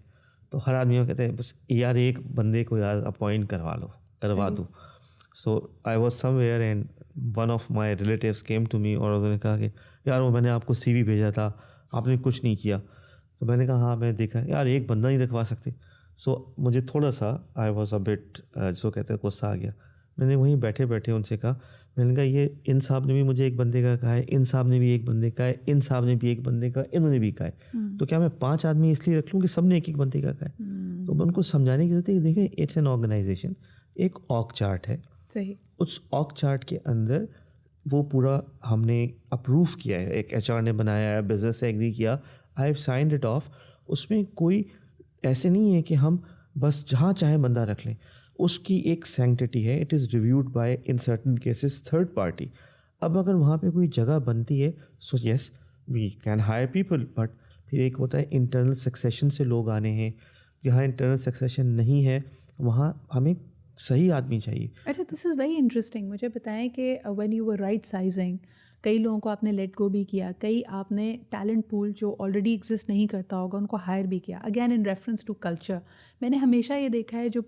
تو ہر آدمی کو کہتے ہیں بس یار ایک بندے کو یار اپوائنٹ کروا دو. So I was somewhere and one of my relatives came to me, اور انہوں نے کہا کہ یار وہ میں نے آپ کو CV بھیجا تھا, آپ نے کچھ نہیں کیا. تو میں نے کہا ہاں میں نے دیکھا یار ایک بندہ نہیں رکھوا سکتے. سو مجھے تھوڑا سا آئی واز اے بٹ جو کہتے ہیں غصہ آ گیا. میں نے وہیں بیٹھے بیٹھے ان سے کہا, میں نے کہا یہ ان صاحب نے بھی مجھے ایک بندے کا کہا ہے, ان صاحب نے بھی ایک بندے کا ہے, ان صاحب نے بھی ایک بندے کا, انہوں نے بھی کہا ہے, تو کیا میں 5 آدمی اس لیے رکھ لوں کہ سب نے ایک ایک بندے کا کہا ہے؟ تو میں ان کو سمجھانے کی ضرورت ہے کہ دیکھیں اٹس این آرگنائزیشن, ایک آرگ چارٹ ہے. صحیح. اس آرگ چارٹ کے اندر وہ پورا ہم نے اپروو کیا ہے, ایک HR نے بنایا ہے, بزنس سے ایگری کیا, I have signed it off. اس میں کوئی ایسے نہیں ہے کہ ہم بس جہاں چاہیں بندہ رکھ لیں, اس کی ایک سینکٹٹی ہے. It is reviewed by in certain cases third party. اب اگر وہاں پہ کوئی جگہ بنتی ہے so yes we can hire people, but پھر ایک ہوتا ہے انٹرنل سکسیشن سے لوگ آنے ہیں. جہاں انٹرنل سکسیشن نہیں ہے وہاں ہمیں صحیح آدمی چاہیے. اچھا, دس از ویری انٹرسٹنگ. مجھے بتائیں کہ when you were right sizing, کئی لوگوں کو آپ نے لیٹ گو بھی کیا, کئی آپ نے ٹیلنٹ پول جو آلریڈی ایگزسٹ نہیں کرتا ہوگا ان کو ہائر بھی کیا, again in reference to culture. میں نے ہمیشہ یہ دیکھا ہے جو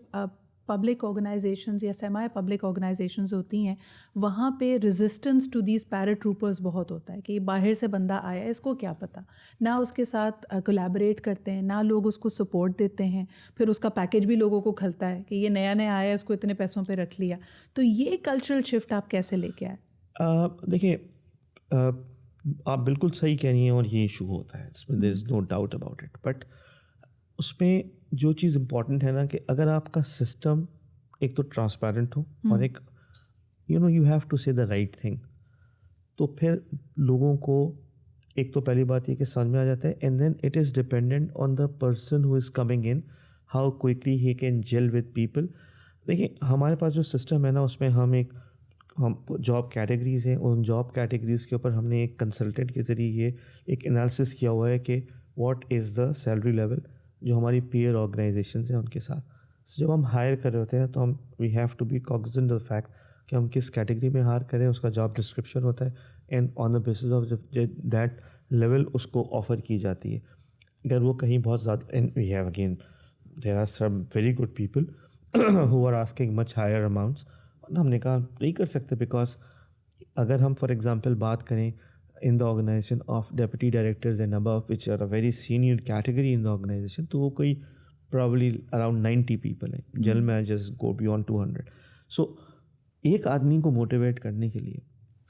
پبلک آرگنائزیشنز یا سیمی پبلک آرگنائزیشنز ہوتی ہیں وہاں پہ ریزسٹنس ٹو دیز پیراٹروپرز بہت ہوتا ہے کہ یہ باہر سے بندہ آیا ہے, اس کو کیا پتہ, نہ اس کے ساتھ کولیبریٹ کرتے ہیں, نہ لوگ اس کو سپورٹ دیتے ہیں, پھر اس کا پیکیج بھی لوگوں کو کھلتا ہے کہ یہ نیا نیا آیا ہے, اس کو اتنے پیسوں پہ رکھ لیا. تو یہ کلچرل شفٹ آپ کیسے لے کے آئے؟ دیکھیں آپ بالکل صحیح کہہ رہی ہیں اور یہ ایشو ہوتا ہے, اس میں there is no doubt about it. But اس میں جو چیز امپورٹنٹ ہے نا کہ اگر آپ کا سسٹم ایک تو ٹرانسپیرنٹ ہو اور ایک یو ہیو ٹو سے دا رائٹ تھنگ, تو پھر لوگوں کو ایک تو پہلی بات یہ کہ سمجھ میں آ جاتا ہے. And then it is dependent on the person who is coming in how quickly he can gel with people. دیکھیں ہمارے پاس جو سسٹم ہے نا اس میں ہم جاب کیٹیگریز ہیں, ان جاب کیٹیگریز کے اوپر ہم نے ایک کنسلٹنٹ کے ذریعے یہ ایک انالیسس کیا ہوا ہے کہ what is the salary level جو ہماری پیئر آرگنائزیشنز ہیں ان کے ساتھ. جب ہم ہائر کر رہے ہوتے ہیں تو ہم we have to be cognizant of fact کہ ہم کس کیٹیگری میں ہائر کریں, اس کا جاب ڈسکرپشن ہوتا ہے, and on the basis of that level اس کو آفر کی جاتی ہے. اگر وہ کہیں بہت زیادہ, and we have again there are some very good people who are asking much higher amounts, ہم نے کہا نہیں کر سکتے, بیکاز اگر ہم فار ایگزامپل بات کریں in the organization of deputy directors and above, which are a very senior category in the organization, تو وہ کوئی probably around 90 people ہیں. general managers go beyond 200. so ایک آدمی کو موٹیویٹ کرنے کے لیے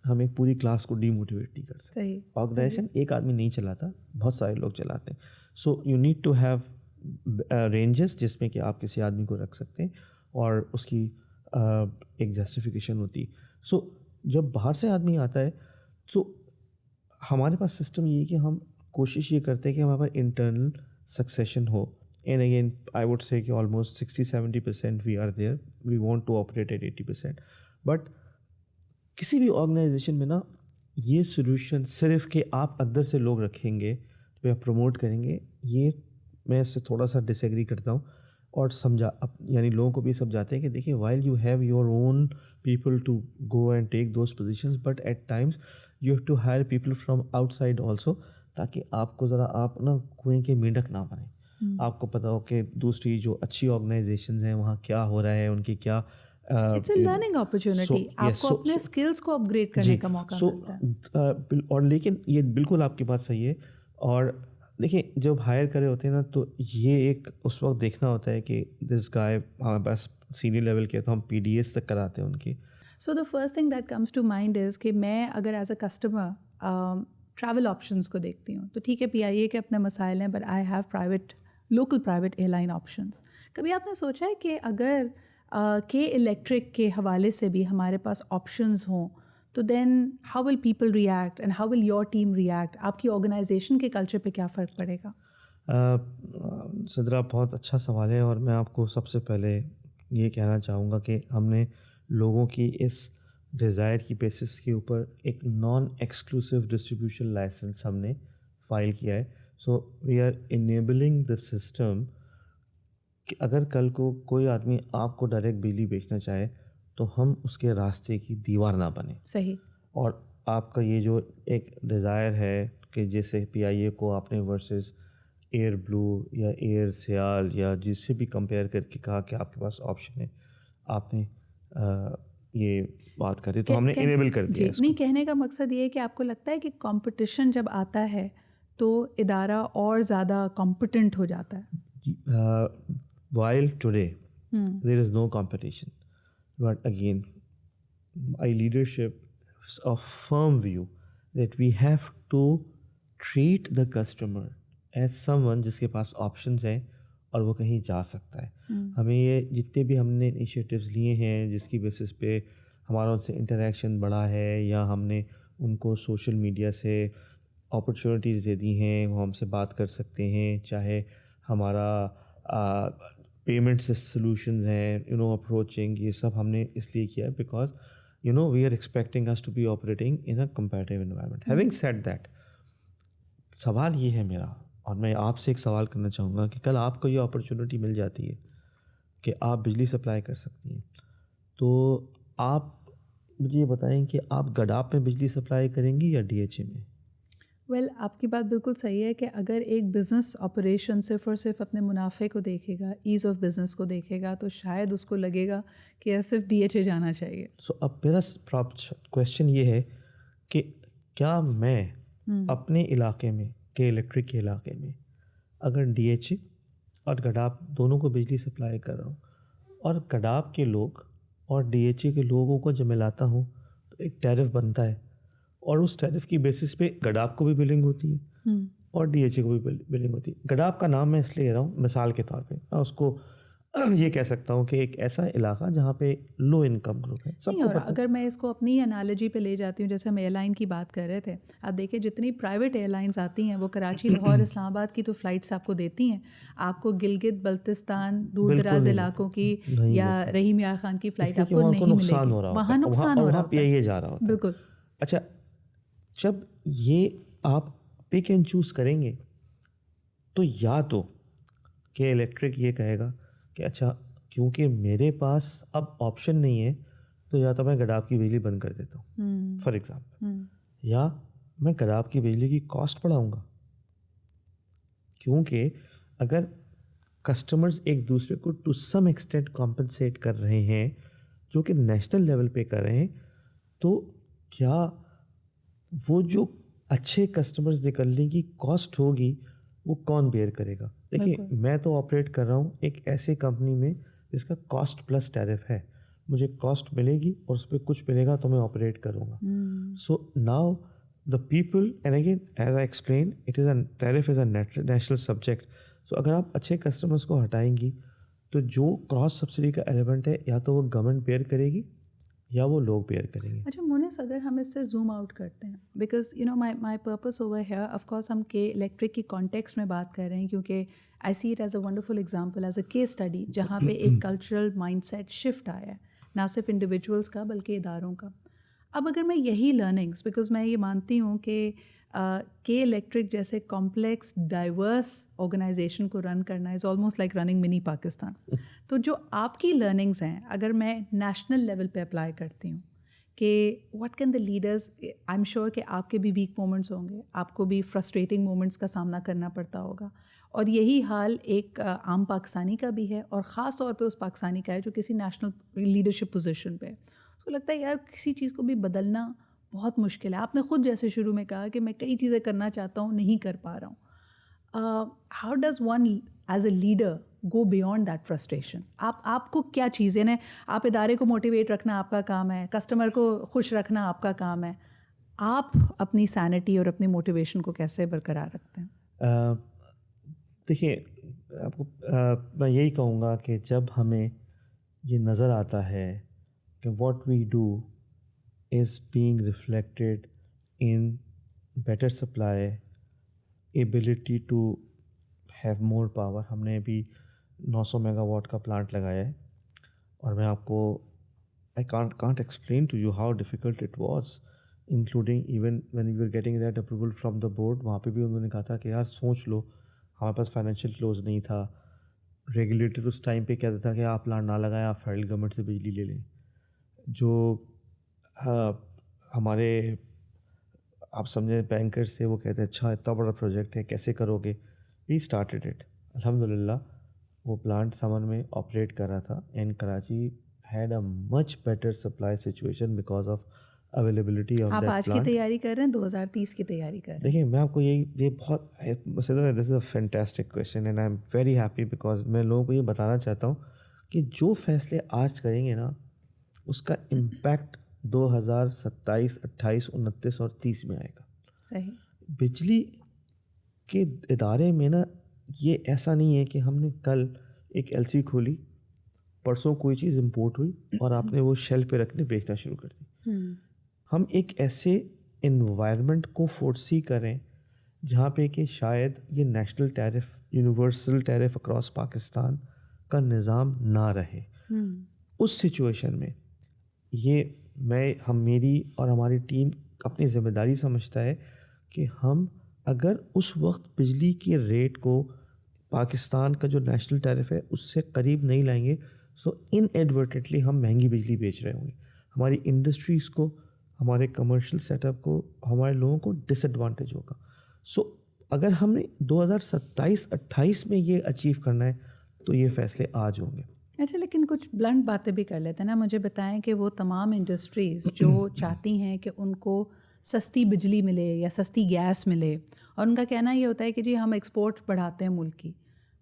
ہم ایک پوری کلاس کو ڈی موٹیویٹ نہیں کر سکتے. آرگنائزیشن ایک آدمی نہیں چلاتا, بہت سارے لوگ چلاتے ہیں. So you need to have ranges جس میں کہ آپ کسی آدمی کو رکھ سکتے ہیں اور اس کی ایک جسٹیفیکیشن ہوتی ہے. سو جب باہر سے آدمی آتا ہے سو ہمارے پاس سسٹم یہ ہے کہ ہم کوشش یہ کرتے ہیں کہ ہمارے پاس انٹرنل سکسیشن ہو. And again I would say کہ almost 60-70% we are there, we want to operate at 80%. But کسی بھی آرگنائزیشن میں نا یہ سولوشن صرف کہ آپ اندر سے لوگ رکھیں گے یا پروموٹ کریں گے, یہ میں اس سے تھوڑا سا ڈس ایگری کرتا ہوں. اور یعنی لوگوں کو بھی سمجھاتے ہیں کہ دیکھیں while you have your own people to go and take those positions, but at times you have to hire people from outside also, تاکہ آپ کو ذرا آپ نا کنویں کے مینڈک نہ بنیں. آپ کو پتہ ہو کہ دوسری جو اچھی آرگنائزیشنز ہیں وہاں کیا ہو رہا ہے, ان کی کیا اٹس اے لرننگ اپرچونٹی, آپ کو اپنے اسکلس کو اپ گریڈ کرنے کا موقع ملتا ہے. اور لیکن یہ بالکل آپ کی بات صحیح ہے. اور دیکھیں جب ہائر کرے ہوتے ہیں نا تو یہ ایک اس وقت دیکھنا ہوتا ہے کہ دس گائے ہمارے پاس سینئر لیول کے تو ہم PDS تک کراتے ہیں ان کی. So the first thing that comes to mind is کہ میں اگر as a customer travel options کو دیکھتی ہوں تو ٹھیک ہے PIA کے اپنے مسائل ہیں, but I have local private airline options. کبھی آپ نے سوچا ہے کہ اگر کے الیکٹرک کے حوالے سے بھی ہمارے پاس آپشنز ہوں تو then how will people react and how will your team react? آپ کی آرگنائزیشن کے کلچر پہ کیا فرق پڑے گا؟ صدرہ بہت اچھا سوال ہے, اور میں آپ کو سب سے پہلے یہ کہنا چاہوں گا کہ ہم نے لوگوں کی اس ڈیزائر کی بیسس کے اوپر ایک نان ایکسکلوسیو ڈسٹریبیوشن لائسنس ہم نے فائل کیا ہے. So we are enabling the system کہ اگر کل کو کوئی آدمی آپ کو ڈائریکٹ بجلی بیچنا چاہے تو ہم اس کے راستے کی دیوار نہ بنیں. صحیح. اور آپ کا یہ جو ایک ڈیزائر ہے کہ جیسے PIA کو آپ نے ورسز ایئر بلو یا ایئر سیال یا جس سے بھی کمپیئر کر کے کہا کہ آپ کے پاس آپشن ہے, آپ نے یہ بات کری تو ہم نے انیبل کر دیا. نہیں, کہنے کا مقصد یہ ہے کہ آپ کو لگتا ہے کہ کمپٹیشن جب آتا ہے تو ادارہ اور زیادہ کمپٹنٹ ہو جاتا ہے. while today there is no competition, but again my leadership of firm view that we have to treat the customer as someone جس کے پاس options ہیں اور وہ کہیں جا سکتا ہے. ہمیں یہ جتنے بھی ہم نے انیشیٹیوز لیے ہیں جس کی بیسس پہ ہمارا ان سے انٹریکشن بڑھا ہے یا ہم نے ان کو سوشل میڈیا سے اپرچونیٹیز دے دی ہیں, وہ ہم سے بات کر سکتے ہیں, چاہے ہمارا پیمنٹ سے سلوشنز ہیں, اپروچنگ, یہ سب ہم نے اس لیے کیا ہے because we are expecting us to be operating in a competitive environment. Having said that, سوال یہ ہے میرا, اور میں آپ سے ایک سوال کرنا چاہوں گا کہ کل آپ کو یہ اپرچونیٹی مل جاتی ہے کہ آپ بجلی سپلائی کر سکتی ہیں, تو آپ مجھے یہ بتائیں کہ آپ گڈاپ میں بجلی سپلائی کریں گی یا ڈی ایچ اے میں؟ ویل آپ کی بات بالکل صحیح ہے کہ اگر ایک بزنس آپریشن صرف اور صرف اپنے منافع کو دیکھے گا, ایز آف بزنس کو دیکھے گا, تو شاید اس کو لگے گا کہ صرف ڈی ایچ اے جانا چاہیے. سو اب میرا کویشچن یہ ہے کہ کیا میں اپنے علاقے میں کے الیکٹرک کے علاقے میں اگر ڈی ایچ اے اور گڈاپ دونوں کو بجلی سپلائی کر رہا ہوں, اور گڈاپ کے لوگ اور ڈی ایچ اے کے لوگوں کو جب میں لاتا ہوں تو ایک ٹیرف بنتا ہے, اور اس ٹیرف کی بیسس پہ گڈاپ کو بھی بلنگ ہوتی ہے اور ڈی ایچ اے کو بھی بلنگ ہوتی ہے. گڈاپ کا نام میں اس لیے لے رہا ہوں مثال کے طور پہ, میں اس کو یہ کہہ سکتا ہوں کہ ایک ایسا علاقہ جہاں پہ لو انکم گروپ ہے, سب کو پتہ. اگر میں اس کو اپنی انالوجی پہ لے جاتی ہوں, جیسے ہم ایئر لائن کی بات کر رہے تھے, آپ دیکھیں جتنی پرائیویٹ ایئر لائنس آتی ہیں وہ کراچی, لاہور, اسلام آباد کی تو فلائٹس آپ کو دیتی ہیں, آپ کو گلگت بلتستان, دور دراز علاقوں کی یا رحیم یار خان کی فلائٹ آپ کو نہیں ملے گی, وہاں نقصان ہو رہا ہوتا ہے. یہ جا رہا ہوتا ہے بالکل. اچھا, جب یہ آپ پک اینڈ چوز کریں گے تو یا تو کہ الیکٹرک یہ کہے گا کہ اچھا کیونکہ میرے پاس اب آپشن نہیں ہے تو یا تو میں گڈاپ کی بجلی بند کر دیتا ہوں فار ایگزامپل, یا میں گڈاپ کی بجلی کی کاسٹ بڑھاؤں گا, کیونکہ اگر کسٹمرز ایک دوسرے کو ٹو سم ایکسٹینٹ کمپنسیٹ کر رہے ہیں جو کہ نیشنل لیول پہ کر رہے ہیں, تو کیا وہ جو اچھے کسٹمرز نکلنے کی کاسٹ ہوگی وہ کون بیئر کرے گا؟ دیکھیے میں تو آپریٹ کر رہا ہوں ایک ایسے کمپنی میں جس کا کاسٹ پلس ٹیرف ہے, مجھے کاسٹ ملے گی اور اس پہ کچھ ملے گا تو میں آپریٹ کروں گا. So now the people, and again as I explain it is a tariff is a national subject. So اگر آپ اچھے کسٹمرس کو ہٹائیں گی تو جو کراس سبسڈی کا ایلیمنٹ ہے یا تو وہ گورنمنٹ بیئر کرے گی یا وہ لوگ بیئر کریں گے. اچھا مونس, اگر ہم اس سے زوم آؤٹ کرتے ہیں, because my purpose over here of course ہم کے الیکٹرک کی کانٹیکسٹ میں بات کر رہے ہیں, کیونکہ I see it as a wonderful example, as a case study, جہاں پہ ایک کلچرل مائنڈ سیٹ شفٹ آیا ہے, نہ صرف انڈیویجولس کا بلکہ اداروں کا. اب اگر میں یہی لرننگس, بیکاز میں یہ مانتی ہوں کہ کے الیکٹرک جیسے کمپلیکس ڈائیورس آرگنائزیشن کو رن کرنا از آلموسٹ لائک رننگ منی پاکستان. تو جو آپ کی لرننگز ہیں اگر میں نیشنل لیول پہ اپلائی کرتی ہوں کہ what can the leaders, I am sure کہ آپ کے بھی ویک مومنٹس ہوں گے, آپ کو بھی فرسٹریٹنگ مومنٹس کا سامنا کرنا پڑتا ہوگا, اور یہی حال ایک عام پاکستانی کا بھی ہے, اور خاص طور پہ اس پاکستانی کا ہے جو کسی نیشنل لیڈرشپ پوزیشن پہ. اس کو لگتا ہے یار کسی چیز کو بھی بدلنا بہت مشکل ہے. آپ نے خود جیسے شروع میں کہا کہ میں کئی چیزیں کرنا چاہتا ہوں, نہیں کر پا رہا ہوں. How does one as a leader go beyond that frustration? آپ کو کیا چیزیں ہیں, آپ ادارے کو موٹیویٹ رکھنا آپ کا کام ہے, کسٹمر کو خوش رکھنا آپ کا کام ہے, آپ اپنی سینٹی اور اپنی موٹیویشن کو کیسے برقرار رکھتے ہیں؟ دیکھیے آپ کو میں یہی کہوں گا کہ جب ہمیں یہ نظر آتا ہے کہ what we do is being reflected in better supply, ability to have more power. ہم نے ابھی 900 میگا واٹ کا پلانٹ لگایا ہے, اور میں آپ کو I can't explain to you how difficult it was, including even when we were getting that approval from the board. وہاں پہ بھی انہوں نے کہا تھا کہ یار سوچ لو, ہمارے پاس فائنینشیل کلوز نہیں تھا, ریگولیٹر اس ٹائم پہ کہتا تھا کہ آپ پلانٹ نہ لگائیں, آپ فیڈرل گورنمنٹ سے بجلی لے لیں. جو ہمارے آپ سمجھیں بینکرز تھے, وہ کہتے ہیں اچھا اتنا بڑا پروجیکٹ ہے کیسے کرو گے. وی اسٹارٹیڈ اٹ, الحمد للہ وہ پلانٹ سمر میں آپریٹ کر رہا تھا, and Karachi had a much better supply situation because of availability of that plant. آپ آج کی تیاری کر رہے ہیں, 2030 کی تیاری کر رہے ہیں. دیکھیے میں آپ کو یہ بہت this is a fantastic question, and I am very happy because میں لوگوں کو یہ بتانا چاہتا ہوں کہ جو فیصلے آج کریں گے نا اس کا امپیکٹ 2027, 28, 29 اور 30 میں آئے گا. صحیح. بجلی کے ادارے میں نا یہ ایسا نہیں ہے کہ ہم نے کل ایک ایل سی کھولی پرسوں کوئی چیز امپورٹ ہوئی اور آپ نے وہ شیلف پہ رکھنے بیچنا شروع کر دی. ہم ایک ایسے انوائرمنٹ کو فورسی کریں جہاں پہ کہ شاید یہ national tariff, universal tariff across Pakistan کا نظام نہ رہے. اس سچویشن میں یہ میری اور ہماری ٹیم اپنی ذمہ داری سمجھتا ہے کہ ہم اگر اس وقت بجلی کے ریٹ کو پاکستان کا جو نیشنل ٹیرف ہے اس سے قریب نہیں لائیں گے, سو ان ایڈورٹیڈلی ہم مہنگی بجلی بیچ رہے ہوں گے. ہماری انڈسٹریز کو, ہمارے کمرشل سیٹ اپ کو, ہمارے لوگوں کو ڈس ایڈوانٹیج ہوگا. سو اگر ہم نے 2027-28 میں یہ اچیو کرنا ہے تو یہ فیصلے آج ہوں گے. اچھا, لیکن کچھ بلنٹ باتیں بھی کر لیتے ہیں نا. مجھے بتائیں کہ وہ تمام انڈسٹریز جو چاہتی ہیں کہ ان کو سستی بجلی ملے یا سستی گیس ملے, اور ان کا کہنا یہ ہوتا ہے کہ جی ہم ایکسپورٹ بڑھاتے ہیں ملک کی.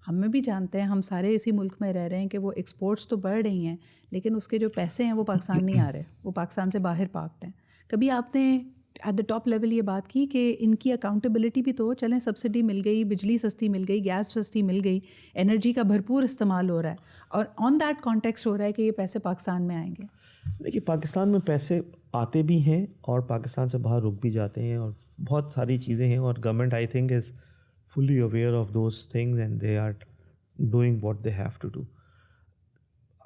ہم بھی جانتے ہیں, ہم سارے اسی ملک میں رہ رہے ہیں کہ وہ ایکسپورٹس تو بڑھ رہی ہیں لیکن اس کے جو پیسے ہیں وہ پاکستان نہیں آ رہے, وہ پاکستان سے باہر پارکڈ ہیں. کبھی آپ نے ایٹ دا ٹاپ لیول یہ بات کی کہ ان کی اکاؤنٹیبلٹی بھی تو, چلیں سبسڈی مل گئی, بجلی سستی مل گئی, گیس سستی مل گئی, انرجی کا بھرپور استعمال ہو رہا ہے, اور آن دیٹ کانٹیکسٹ ہو رہا ہے کہ یہ پیسے پاکستان میں آئیں گے. دیکھیے, پاکستان میں پیسے آتے بھی ہیں اور پاکستان سے باہر رک بھی جاتے ہیں, اور بہت ساری چیزیں ہیں, اور government I think is fully aware of those things and they are doing what they have to do.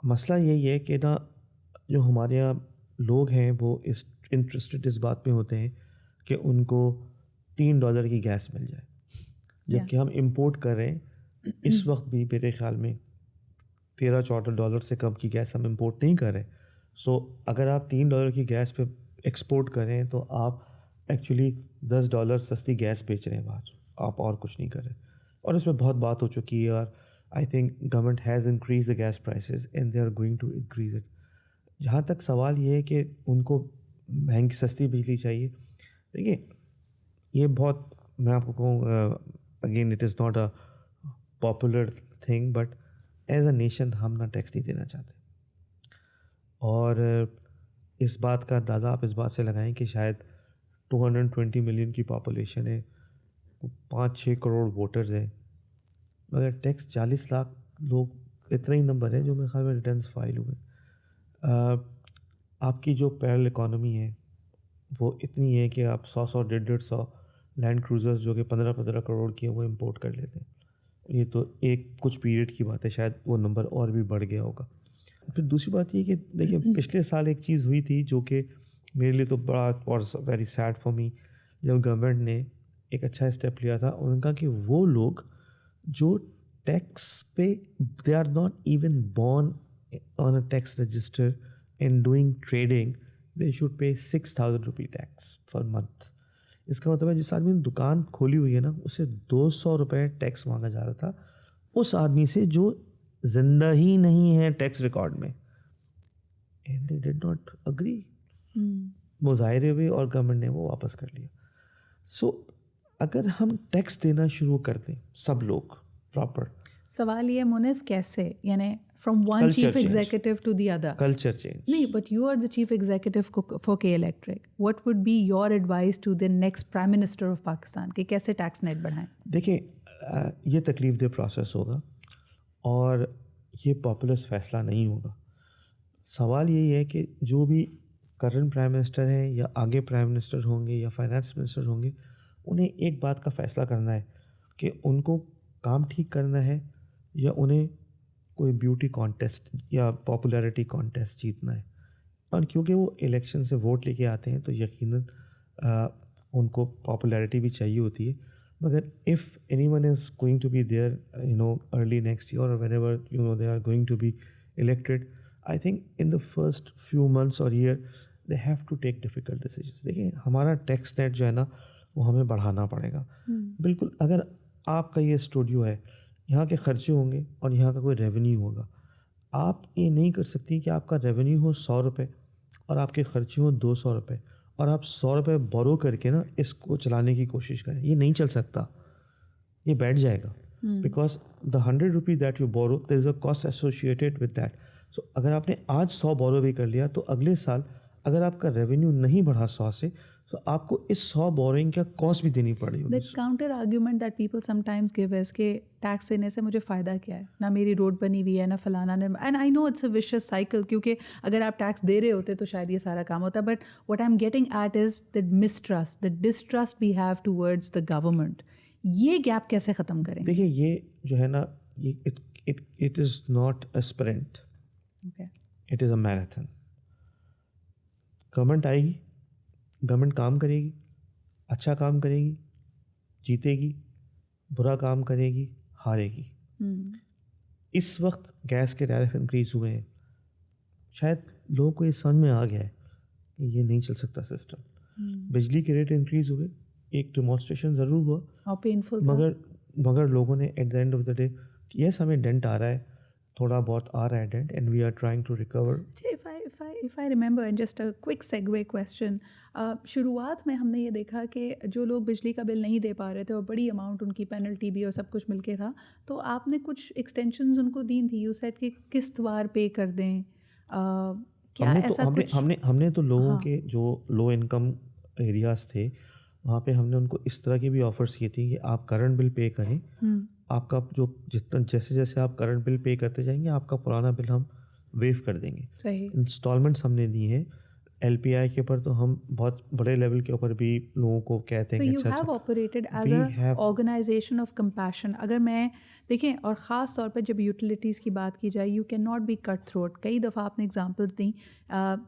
مسئلہ یہی ہے کہ نا جو ہمارے یہاں لوگ ہیں وہ انٹرسٹڈ اس بات میں ہوتے ہیں کہ ان کو $3 کی گیس مل جائے, جبکہ ہم امپورٹ کر رہے ہیں اس وقت بھی میرے خیال میں $13-14 سے کم کی گیس ہم امپورٹ نہیں کر رہے. سو اگر آپ $3 کی گیس پہ ایکسپورٹ کریں تو آپ ایکچولی $10 سستی گیس بیچ رہے ہیں باہر, آپ اور کچھ نہیں کر رہے. اور اس میں بہت بات ہو چکی ہے, اور I think government has increase the gas prices and they are going to increase it. جہاں تک سوال یہ ہے کہ ان کو مہنگی سستی بجلی چاہیے, دیکھیے یہ بہت, میں آپ کو کہوں again it is not a popular thing, but as a nation ہم نہ ٹیکس نہیں دینا چاہتے. اور اس بات کا اندازہ آپ اس بات سے لگائیں کہ شاید 220 ملین کی پاپولیشن ہے, 5-6 کروڑ ووٹرز ہیں, مگر ٹیکس 40 لاکھ لوگ, اتنا ہی نمبر ہے جو میرے خیال میں ریٹرنس فائل ہوئے. آپ کی جو پیرل اکانومی ہے وہ اتنی ہے کہ آپ 100-150 لینڈ کروزرز جو کہ 15 کروڑ کی ہیں وہ امپورٹ کر لیتے ہیں. یہ تو ایک کچھ پیریڈ کی بات ہے, شاید وہ نمبر اور بھی بڑھ گیا ہوگا. پھر دوسری بات یہ کہ دیکھیے پچھلے سال ایک چیز ہوئی تھی جو کہ میرے لیے تو بڑا اور ویری سیڈ فار می, جب گورنمنٹ نے ایک اچھا اسٹیپ لیا تھا, انہوں نے کہا کہ وہ لوگ جو ٹیکس پہ they are not even born on a tax register and doing trading, they should pay 6,000 rupee tax for month. اس کا مطلب ہے جس آدمی نے دکان کھولی ہوئی ہے نا, اسے 200 روپے ٹیکس مانگا جا رہا تھا اس آدمی سے جو زندہ ہی نہیں ہے ٹیکس ریکارڈ میں. And they did not agree, مظاہرے ہوئے اور گورنمنٹ نے وہ واپس کر لیا. سو اگر ہم ٹیکس دینا شروع کر دیں سب لوگ پراپر, سوال یہ مونس کیسے, یعنی from one chief executive to the other, culture change. نہیں, but you are the chief executive for K electric, what would be your advise to the next prime minister of Pakistan کہ کیسے ٹیکس نیٹ بڑھائیں؟ دیکھیں یہ تکلیف دہ process ہوگا اور یہ پاپولس فیصلہ نہیں ہوگا. سوال یہی ہے کہ جو بھی کرنٹ پرائم منسٹر ہیں یا آگے پرائم منسٹر ہوں گے یا فائنانس منسٹر ہوں گے, انہیں ایک بات کا فیصلہ کرنا ہے کہ ان کو کام ٹھیک کرنا ہے یا انہیں کوئی بیوٹی کانٹیسٹ یا پاپولیرٹی کانٹیسٹ جیتنا ہے. اور کیونکہ وہ الیکشن سے ووٹ لے کے آتے ہیں تو یقیناً ان کو پاپولیرٹی بھی چاہیے ہوتی ہے. مگر if anyone is going to be there, early next year or whenever, they are going to be elected, I think in the first few months or year, they have to take difficult decisions. دیکھیں ہمارا tax net جو ہے نا وہ ہمیں بڑھانا پڑے گا. بالکل, اگر آپ کا یہ اسٹوڈیو ہے, یہاں کے خرچے ہوں گے اور یہاں کا کوئی ریونیو ہوگا, آپ یہ نہیں کر سکتی کہ آپ کا ریونیو ہو 100 روپے اور آپ کے خرچے ہوں 200 روپے اور آپ 100 روپے بورو کر کے نا اس کو چلانے کی کوشش کریں. یہ نہیں چل سکتا, یہ بیٹھ جائے گا. Because the 100 rupee that you borrow there is a cost associated with that. سو اگر آپ نے آج 100 بورو بھی کر لیا تو اگلے سال اگر آپ کا ریونیو نہیں بڑھا 100 سے, سو آپ کو اس 100 بورنگ کا کاسٹ بھی دینی پڑ رہی ہوگی. The counter argument that people sometimes give is کہ ٹیکس دینے سے مجھے فائدہ کیا ہے, نہ میری روڈ بنی ہوئی ہے نہ فلانا نے, and I know it's a vicious cycle, کیونکہ اگر آپ ٹیکس دے رہے ہوتے تو شاید یہ سارا کام ہوتا, but what I am getting at is that mistrust, that distrust we have towards the government. یہ گیپ کیسے ختم کریں؟ دیکھیے یہ جو ہے نا, یہ it is not a sprint, it is a marathon. Government آئے گی, گورنمنٹ کام کرے گی, اچھا کام کرے گی, جیتے گی, برا کام کرے گی, ہارے گی. اس وقت گیس کے ٹیرف انکریز ہوئے ہیں, شاید لوگوں کو یہ سمجھ میں آ گیا ہے کہ یہ نہیں چل سکتا سسٹم. بجلی کے ریٹ انکریز ہوئے, ایک ڈیمانسٹریشن ضرور ہوا اور پینفل, مگر لوگوں نے at the end of the day, yes ہمیں ڈینٹ آ رہا ہے, تھوڑا بہت آ رہا ہے dent, and we are trying to recover. if I remember, and just a quick segue question, شروعات میں ہم نے یہ دیکھا کہ جو لوگ بجلی کا بل نہیں دے پا رہے تھے اور بڑی اماؤنٹ ان کی پینلٹی بھی اور سب کچھ مل کے تھا, تو آپ نے کچھ ایکسٹینشنز ان کو دی تھی, یو سیٹ کہ قسط وار پے کر دیں, کیا ایسا کچھ؟ ہم نے تو لوگوں کے جو لو انکم ایریاز تھے وہاں پہ ہم نے ان کو اس طرح کی بھی آفرس کی تھی کہ آپ کرنٹ بل پے کریں, آپ کا جو جتنا جیسے آپ کرنٹ بل پے کرتے جائیں گے آپ کا پرانا بل ہم ویو کر دیں گے. صحیح, انسٹالمنٹس ہم نے دی ہیں. ایل پی آئی کے اوپر تو ہم بہت بڑے لیول کے اوپر بھی لوگوں کو کہتے ہیں. So you have operated as a organization of compassion. اگر میں دیکھیں, اور خاص طور پر جب یوٹیلیٹیز کی بات کی جائے, you can not be cutthroat. کئی دفعہ آپ نے اگزامپلس دیں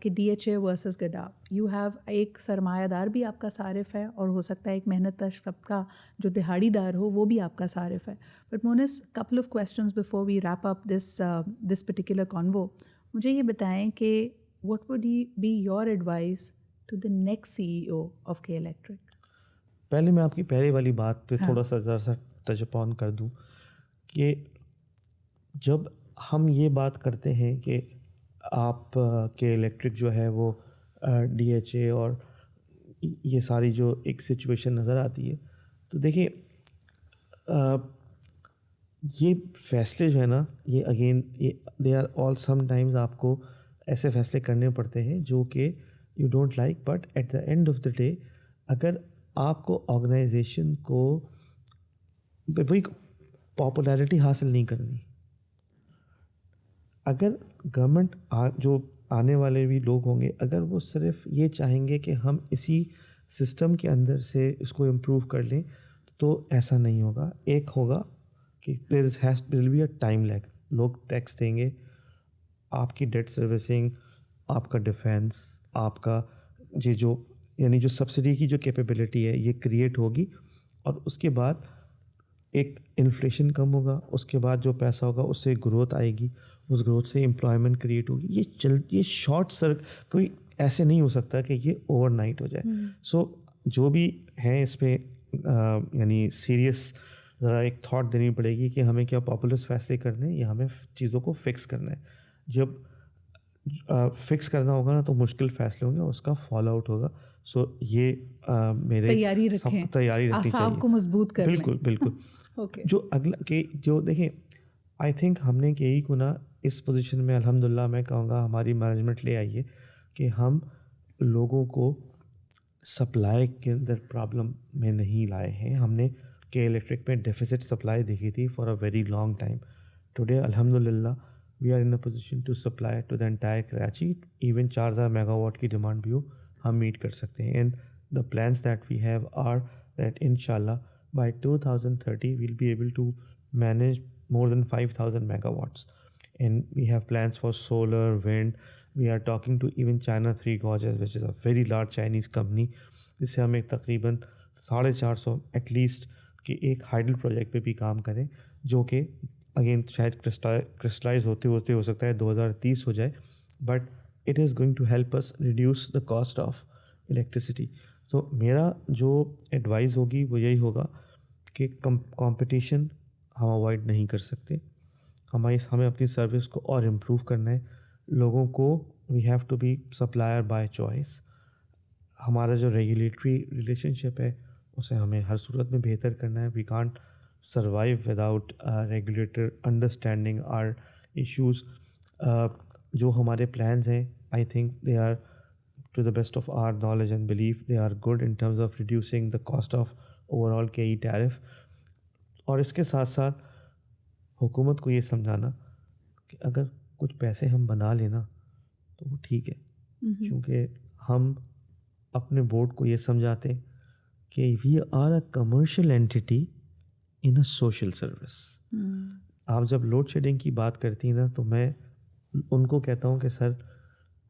کہ ڈی ایچ اے ورسز گڈا, یو ہیو ایک سرمایہ دار بھی آپ کا صارف ہے, اور ہو سکتا ہے ایک محنت کش طبقہ جو دہاڑی دار ہو وہ بھی آپ کا صارف ہے. But Moonis, couple of questions before we wrap up this particular convo. مجھے یہ بتائیں کہ what would be your advice to the next CEO of K Electric? پہلے میں آپ کی پہلے والی بات پہ تھوڑا سا ذرا سا ٹچ اپ آن کر دوں کہ جب ہم یہ بات کرتے ہیں کہ آپ کے الیکٹرک جو ہے وہ ڈی ایچ اے اور یہ ساری جو ایک سچویشن نظر آتی ہے, تو دیکھیے یہ فیصلے جو ہے نا, یہ again they are all sometimes آپ کو ایسے فیصلے کرنے پڑتے ہیں جو کہ you don't like, but at the end of the day اگر آپ کو آرگنائزیشن کو وہی پاپولیرٹی حاصل نہیں کرنی, اگر گورنمنٹ جو آنے والے بھی لوگ ہوں گے اگر وہ صرف یہ چاہیں گے کہ ہم اسی سسٹم کے اندر سے اس کو امپروو کر لیں, تو ایسا نہیں ہوگا. ایک ہوگا کہ there be a time lag. لوگ ٹیکس دیں گے, آپ کی ڈیٹ سروسنگ, آپ کا ڈیفینس, آپ کا یہ جو یعنی جو سبسڈی کی جو کیپیبلٹی ہے یہ کریٹ ہوگی, اور اس کے بعد ایک انفلیشن کم ہوگا, اس کے بعد جو پیسہ ہوگا اس سے گروتھ آئے گی, اس گروتھ سے امپلائمنٹ کریٹ ہوگی. یہ شارٹ کوئی ایسے نہیں ہو سکتا کہ یہ اوور نائٹ ہو جائے. سو جو بھی ہیں اس پہ یعنی سیریس ذرا ایک تھاٹ دینی پڑے گی کہ ہمیں کیا پاپولرس فیصلے کرنے ہیں یا ہمیں چیزوں کو فکس کرنا ہے. جب فکس کرنا ہوگا نا تو مشکل فیصلے ہوں گے, اس کا فالو آؤٹ ہوگا. سو یہ میرے تیاری رکھیں, رکھنی چاہیے, کو مضبوط کریں. بالکل. جو اگلا کہ جو دیکھیں, آئی تھنک ہم نے کہ کو نا اس پوزیشن میں الحمد للہ میں کہوں گا ہماری مینجمنٹ لے آئی ہے کہ ہم لوگوں کو سپلائی کے اندر پرابلم میں نہیں لائے ہیں. ہم نے کہ الیکٹرک میں ڈیفیسٹ سپلائی دیکھی تھی for a very long time. Today الحمد للہ we are in a position to supply to the entire Karachi. Even 4000 megawatt کی ڈیمانڈ بھی ہو ہم میٹ کر سکتے ہیں. And the plans that we have are that ان شاء اللہ by 2030 will be able to manage more than 5000 megawatts, and we have plans for solar, wind. We are talking to even China 3 Gorges, which is a very large Chinese company, جس سے ہم ایک تقریباً 450 at least کہ ایک hydel project پہ بھی کام کریں, جو کہ اگین شاید کرسٹلائز ہوتے ہو سکتا ہے 2030 ہو جائے, but it is going to help us reduce the cost of electricity. تو میرا جو ایڈوائز ہوگی وہ یہی ہوگا کہ کمپٹیشن ہم اوائڈ نہیں کر سکتے. ہمیں اپنی سروس کو اور امپروو کرنا ہے. لوگوں کو we have to be supplier by choice. ہمارا جو ریگولیٹری ریلیشن شپ ہے اسے ہمیں ہر صورت میں بہتر کرنا ہے. We can't survive without regulator understanding our issues. جو ہمارے پلانز ہیں I think they are to the best of our knowledge and belief, they are good in terms of reducing the cost of overall KE tariff. اور اس کے ساتھ ساتھ حکومت کو یہ سمجھانا کہ اگر کچھ پیسے ہم بنا لینا تو وہ ٹھیک ہے، کیونکہ ہم اپنے بورڈ کو یہ سمجھاتے کہ we are a commercial entity in a social service. آپ جب لوڈ شیڈنگ کی بات کرتی ہیں نا تو میں ان کو کہتا ہوں کہ سر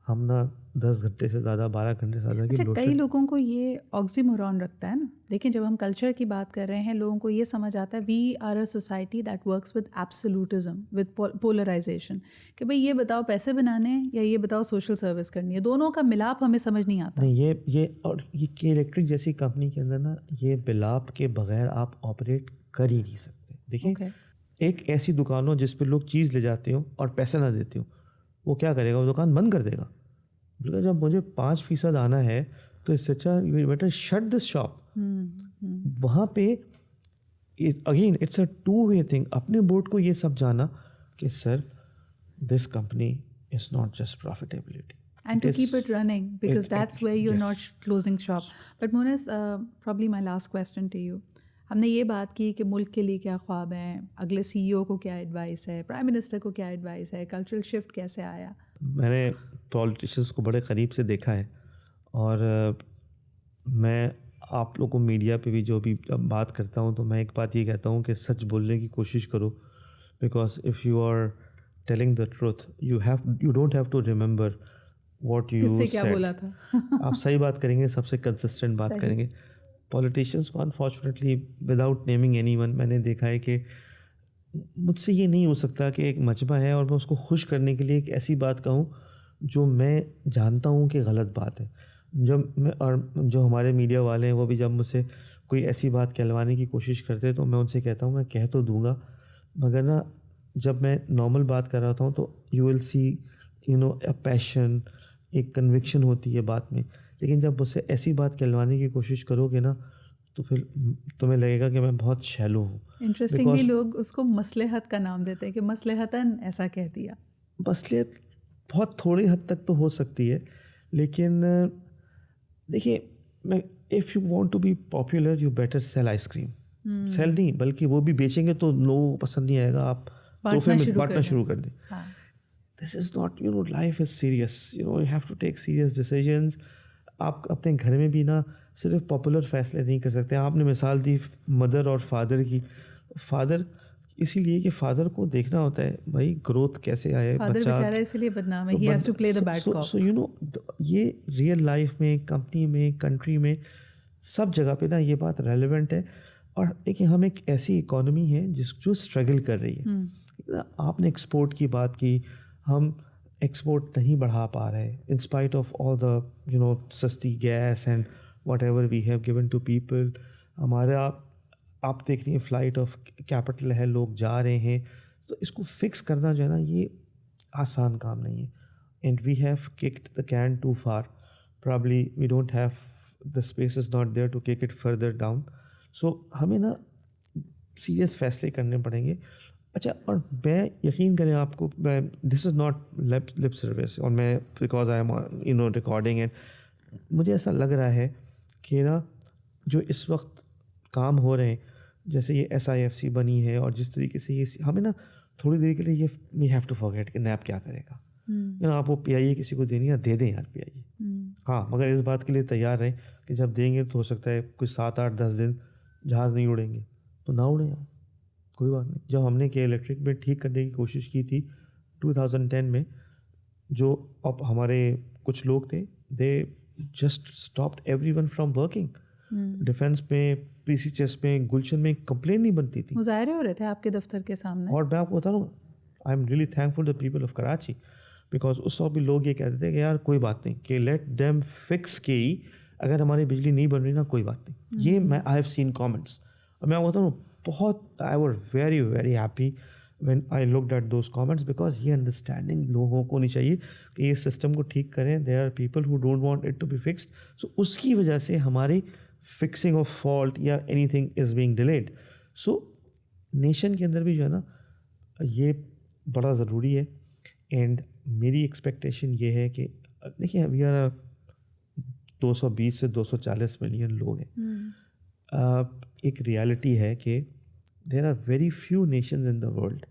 ہم نا 10 گھنٹے سے زیادہ 12 گھنٹے سے زیادہ کی لوڈ کئی لوگوں کو یہ آکسیمورون رکھتا ہے نا، لیکن جب ہم کلچر کی بات کر رہے ہیں لوگوں کو یہ سمجھ آتا ہے we are a society that works with absolutism with polarisation, کہ بھئی یہ بتاؤ پیسے بنانے ہیں یا یہ بتاؤ سوشل سروس کرنی ہے، دونوں کا ملاپ ہمیں سمجھ نہیں آتا. نہیں، یہ اور یہ کہ الیکٹرک جیسی کمپنی کے اندر نا یہ ملاپ کے بغیر آپ آپریٹ کر ہی نہیں سکتے. دیکھیں ایک ایسی دکان ہو جس پہ لوگ چیز لے جاتے ہوں اور پیسے نہ دیتے ہوں، وہ کیا کرے گا؟ وہ دکان بند کر دے گا. بلکہ جب مجھے 5% آنا ہے تو اس سے اچھا you better shut this shop. وہاں پہ again it's a two way thing. اپنے بورڈ کو یہ سب جانا کہ sir this company is not just profitability and to keep it running, because that's where you're not closing shop. But Monas, probably my last question to you. ہم نے یہ بات کی کہ ملک کے لیے کیا خواب ہیں، اگلے سی ای او کو کیا ایڈوائس ہے، پرائم منسٹر کو کیا ایڈوائس ہے، کلچرل شفٹ کیسے آیا؟ میں نے پولیٹیشینس کو بڑے قریب سے دیکھا ہے، اور میں آپ لوگوں کو میڈیا پہ بھی جو بھی بات کرتا ہوں تو میں ایک بات یہ کہتا ہوں کہ سچ بولنے کی کوشش کرو، because if you are telling the truth you don't have to remember what you said. آپ صحیح بات کریں گے، سب سے کنسسٹنٹ بات کریں گے. پولیٹیشینس کو unfortunately without naming any one میں نے دیکھا ہے کہ مجھ سے یہ نہیں ہو سکتا کہ ایک مجمع ہے اور میں اس کو خوش کرنے کے لیے ایک ایسی بات کہوں جو میں جانتا ہوں کہ غلط بات ہے. اور جو ہمارے میڈیا والے ہیں وہ بھی جب مجھ سے کوئی ایسی بات کہلوانے کی کوشش کرتے تو میں ان سے کہتا ہوں میں کہہ تو دوں گا، مگر نا جب میں نارمل بات کر رہا ہوں تو یو ول سی اے پیشن، ایک کنوکشن ہوتی ہے بات میں. لیکن جب مجھ سے ایسی بات کہلوانے کی کوشش کرو گے نا تو پھر تمہیں لگے گا کہ میں بہت شیلو ہوں. انٹرسٹنگلی لوگ اس کو مصلحت کا نام دیتے ہیں کہ مصلحتاً ایسا کہہ دیا. مصلحت بہت تھوڑی حد تک تو ہو سکتی ہے، لیکن دیکھیے میں if you want to be popular you better sell ice cream. Sell نہیں بلکہ وہ بھی بیچیں گے تو لوگوں کو پسند نہیں آئے گا، آپ تحفے میں بانٹنا شروع کر دیں. This is not life is serious, you have to take serious decisions. آپ اپنے گھر میں بھی نا صرف پاپولر فیصلے نہیں کر سکتے. آپ نے مثال دی مدر اور فادر کی. فادر اسی لیے کہ فادر کو دیکھنا ہوتا ہے بھائی گروتھ کیسے آئے بچہ، اسی لیے بدنام ہے، he has to play the bad cop. So یہ ریئل لائف میں، کمپنی میں، کنٹری میں، سب جگہ پہ نا یہ بات ریلیونٹ ہے. اور دیکھیں ہم ایک ایسی اکانومی ہے جو اسٹرگل کر رہی ہے. آپ نے ایکسپورٹ کی بات کی، ہم ایکسپورٹ نہیں بڑھا پا رہے in spite of all the سستی gas and whatever we have given to people. ہمارے آپ دیکھ رہی ہیں فلائٹ آف کیپٹل ہے، لوگ جا رہے ہیں. تو اس کو فکس کرنا جو ہے نا یہ آسان کام نہیں ہے. And we have kicked the can too far. Probably we don't have the space is not there to kick it further down. So ہمیں نا سیریس فیصلے کرنے پڑیں گے. اچھا، اور میں یقین کریں آپ کو، میں دس از ناٹ لپ سروس، اور میں because I am recording and مجھے ایسا لگ رہا ہے کہ نا جو اس وقت کام ہو رہے ہیں، جیسے یہ SIFC بنی ہے اور جس طریقے سے یہ ہمیں نا تھوڑی دیر کے لیے یہ وی ہیو ٹو فارگیٹ کہ نیب کیا کرے گا. آپ وہ PIA کسی کو دینی ہے، دے دیں یار PIA. ہاں، مگر اس بات کے لیے تیار رہیں کہ جب دیں گے تو ہو سکتا ہے کچھ 7 8 10 دن جہاز نہیں اڑیں گے تو نہ اڑیں آپ، کوئی بات نہیں. جب ہم نے کہ الیکٹرک میں ٹھیک کرنے کی کوشش کی تھی 2010 میں، جو اب ہمارے کچھ لوگ تھے they just stopped every one from working. Defence میں، PC چیس میں، گلشن میں کمپلین نہیں بنتی تھی، مظاہرے ہو رہے تھے آپ کے دفتر کے سامنے. اور میں آپ کو بتا رہا ہوں I am really thankful the people of Karachi, because اس وقت بھی لوگ یہ کہتے تھے کہ یار کوئی بات نہیں، کہ لیٹ دیم فکس KE، اگر ہماری بجلی نہیں بن رہی نا کوئی بات نہیں. یہ میں آئی ہیو سین کامنٹس، اور میں آپ کو بتا رہا ہوں بہت I was very very happy when I looked at those comments, because یہ انڈرسٹینڈنگ لوگوں کو ہونی چاہیے کہ یہ سسٹم کو ٹھیک کریں. There are people who don't want it to be fixed. So اس کی وجہ سے ہماری فکسنگ آف فالٹ یا anything is being delayed. So nation کے اندر بھی جو ہے نا یہ بڑا ضروری ہے. اینڈ میری ایکسپیکٹیشن یہ ہے کہ دیکھیں وی آر 220 سے 240 ملین لوگ ہیں. ایک ریالٹی ہے کہ there are very few nations in the world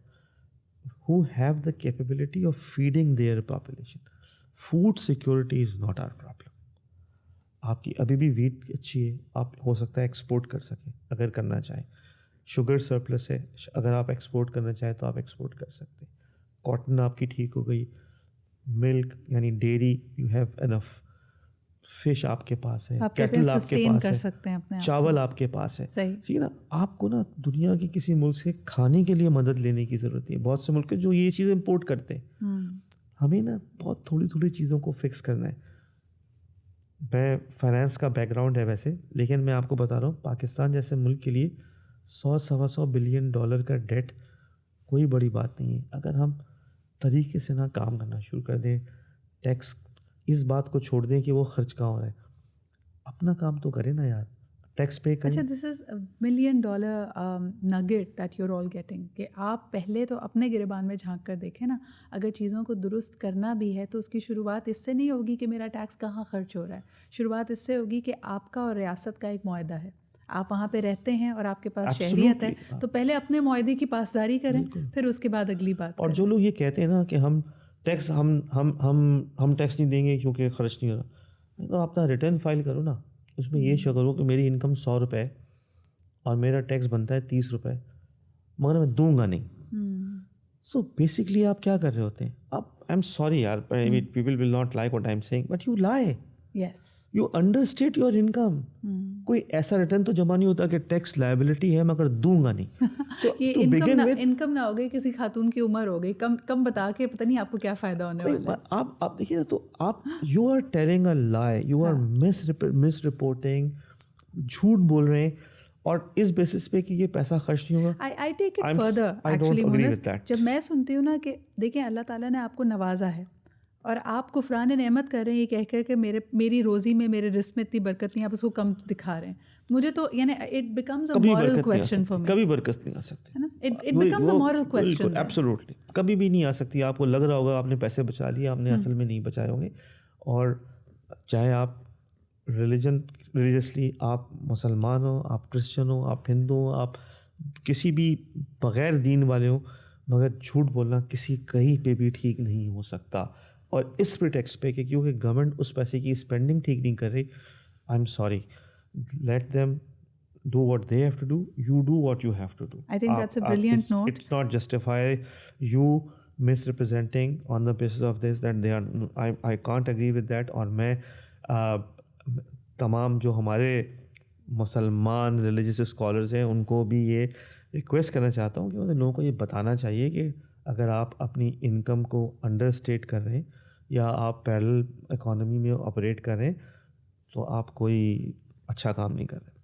who have the capability of feeding their population. Food security is not our problem. آپ کی ابھی بھی ویٹ اچھی ہے, آپ ہو سکتا ہے ایکسپورٹ کر سکیں اگر کرنا چاہیں. شوگر سرپلس ہے, اگر آپ ایکسپورٹ کرنا چاہیں تو آپ ایکسپورٹ کر سکتے ہیں. کاٹن آپ کی ٹھیک ہو گئی, ملک یعنی dairy you have enough, fish آپ کے پاس ہے, کیٹل آپ کے پاس ہے, چاول آپ کے پاس ہے. ٹھیک ہے نا, آپ کو نا دنیا کے کسی ملک سے کھانے کے لیے مدد لینے کی ضرورت نہیں ہے. بہت سے ملک جو یہ چیزیں امپورٹ کرتے ہیں, ہمیں نا بہت تھوڑی تھوڑی چیزوں کو فکس کرنا ہے. میں فائنانس کا بیک گراؤنڈ ہے ویسے, لیکن میں آپ کو بتا رہا ہوں پاکستان جیسے ملک کے لیے $100-125 بلین کا ڈیٹ کوئی بڑی بات نہیں ہے. اگر ہم طریقے سے نہ کام کرنا شروع کر دیں, ٹیکس اس بات کو چھوڑ دیں کہ وہ خرچ کہاں ہو رہا ہے, اپنا کام تو کریں نا یار, ٹیکس پے کریں. اچھا, this is $1 million nugget that you are all getting, کہ آپ پہلے تو اپنے گریبان میں جھانک کر دیکھیں نا. اگر چیزوں کو درست کرنا بھی ہے تو اس کی شروعات اس سے نہیں ہوگی کہ میرا ٹیکس کہاں خرچ ہو رہا ہے. شروعات اس سے ہوگی کہ آپ کا اور ریاست کا ایک معاہدہ ہے, آپ وہاں پہ رہتے ہیں اور آپ کے پاس شہریت ہے, تو پہلے اپنے معاہدے کی پاسداری کریں, پھر اس کے بعد اگلی بات. اور جو لوگ یہ کہتے ہیں نا کہ ہم ٹیکس ہم ٹیکس نہیں دیں گے کیونکہ خرچ نہیں ہو رہا, تو اپنا ریٹرن فائل کرو نا, اس میں یہ شو کرو کہ میری انکم $100 اور میرا ٹیکس بنتا ہے $30, مگر میں دوں گا نہیں. سو بیسکلی آپ کیا کر رہے ہوتے ہیں, آپ آئی ایم سوری یار, people will not like what I am seeing, but you lie. Yes, you understate your income. کوئی ایسا ریٹرن تو جمع نہیں ہوتا کہ ٹیکس لائبلٹی ہے مگر دوں گا نہیں. یہ انکم نہ ہو گئی, کسی خاتون کی عمر ہو گئی, کم بتا کے پتہ نہیں آپ کو کیا فائدہ ہونے والا ہے. آپ دیکھیے نا, تو آپ یو آر ٹیلنگ اے لائی, یو آر مس رپورٹنگ, جھوٹ بول رہے ہیں, اور اس بیسس پہ کہ یہ پیسہ خرچ نہیں ہوگا. I take it further actually, مونس, جب میں سنتی ہوں نا کہ دیکھیں اللہ تعالیٰ نے آپ کو نوازا ہے اور آپ کفران نعمت کر رہے ہیں یہ کہہ کر کہ میری روزی میں, میرے رزق میں اتنی برکت نہیں, آپ اس کو کم دکھا رہے ہیں. مجھے تو یعنی it becomes a moral question for me. کبھی برکت نہیں آ سکتی, it becomes a moral question. Absolutely کبھی بھی نہیں آ سکتی. آپ کو لگ رہا ہوگا آپ نے پیسے بچا لیے, آپ نے اصل میں نہیں بچائے ہوں گے. اور چاہے آپ ریلیجسلی آپ مسلمان ہو, آپ کرسچن ہو, آپ ہندو ہو, آپ کسی بھی بغیر دین والے ہوں, مگر جھوٹ بولنا کسی کہیں پہ بھی ٹھیک نہیں ہو سکتا. اور اس پریٹیکسٹ پہ کہ کیونکہ گورنمنٹ اس پیسے کی اسپینڈنگ ٹھیک نہیں کر رہی, آئی am sorry, let them do what they have to do, you do what you have to do. I think that's a brilliant note. It's not justify you misrepresenting on the basis of this that they are, I can't agree with that. اور میں تمام جو ہمارے مسلمان religious scholars ہیں ان کو بھی یہ ریکویسٹ کرنا چاہتا ہوں کہ ان لوگوں کو یہ بتانا چاہیے کہ اگر آپ اپنی انکم کو انڈر اسٹیٹ کر رہے ہیں یا آپ پیرل اکانومی میں آپریٹ کر رہے ہیں تو آپ کوئی اچھا کام نہیں کر رہے.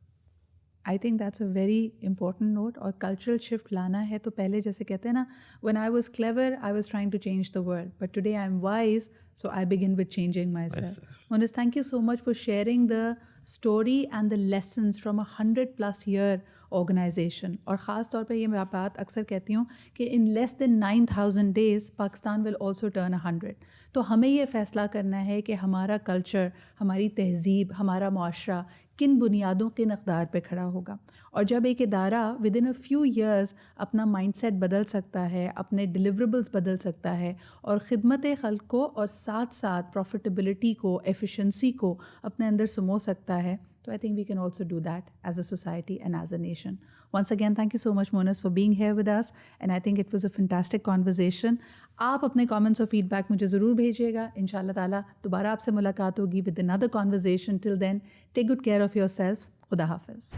I think that's a very important note. اور کلچرل شفٹ لانا ہے تو پہلے جیسے کہتے ہیں نا, when I was clever I was trying to change the world, but today I am wise, so I began with changing myself. Moonis, thank you so much for sharing the story and the lessons from 100+ year organisation. اور خاص طور پہ یہ میں بات اکثر کہتی ہوں کہ ان لیس دین 9,000 days Pakistan will also turn 100. تو ہمیں یہ فیصلہ کرنا ہے کہ ہمارا کلچر, ہماری تہذیب, ہمارا معاشرہ کن بنیادوں کن اقدار پہ کھڑا ہوگا. اور جب ایک ادارہ with in a few years اپنا مائنڈ سیٹ بدل سکتا ہے, اپنے ڈیلیوریبلس بدل سکتا ہے, اور خدمت خلق کو اور ساتھ ساتھ پروفیٹیبلٹی کو, ایفیشنسی کو اپنے اندر سمو سکتا ہے, تو I think we can also do that as a society and as a nation. Once again, thank you so much, Monas, for being here with us. And I think it was a fantastic conversation. آپ اپنے comments اور feedback مجھے ضرور بھیجیے گا. انشاءاللہ تعالیٰ دوبارہ آپ سے ملاقات ہوگی with another conversation. Till then, take good care of yourself. خدا حافظ.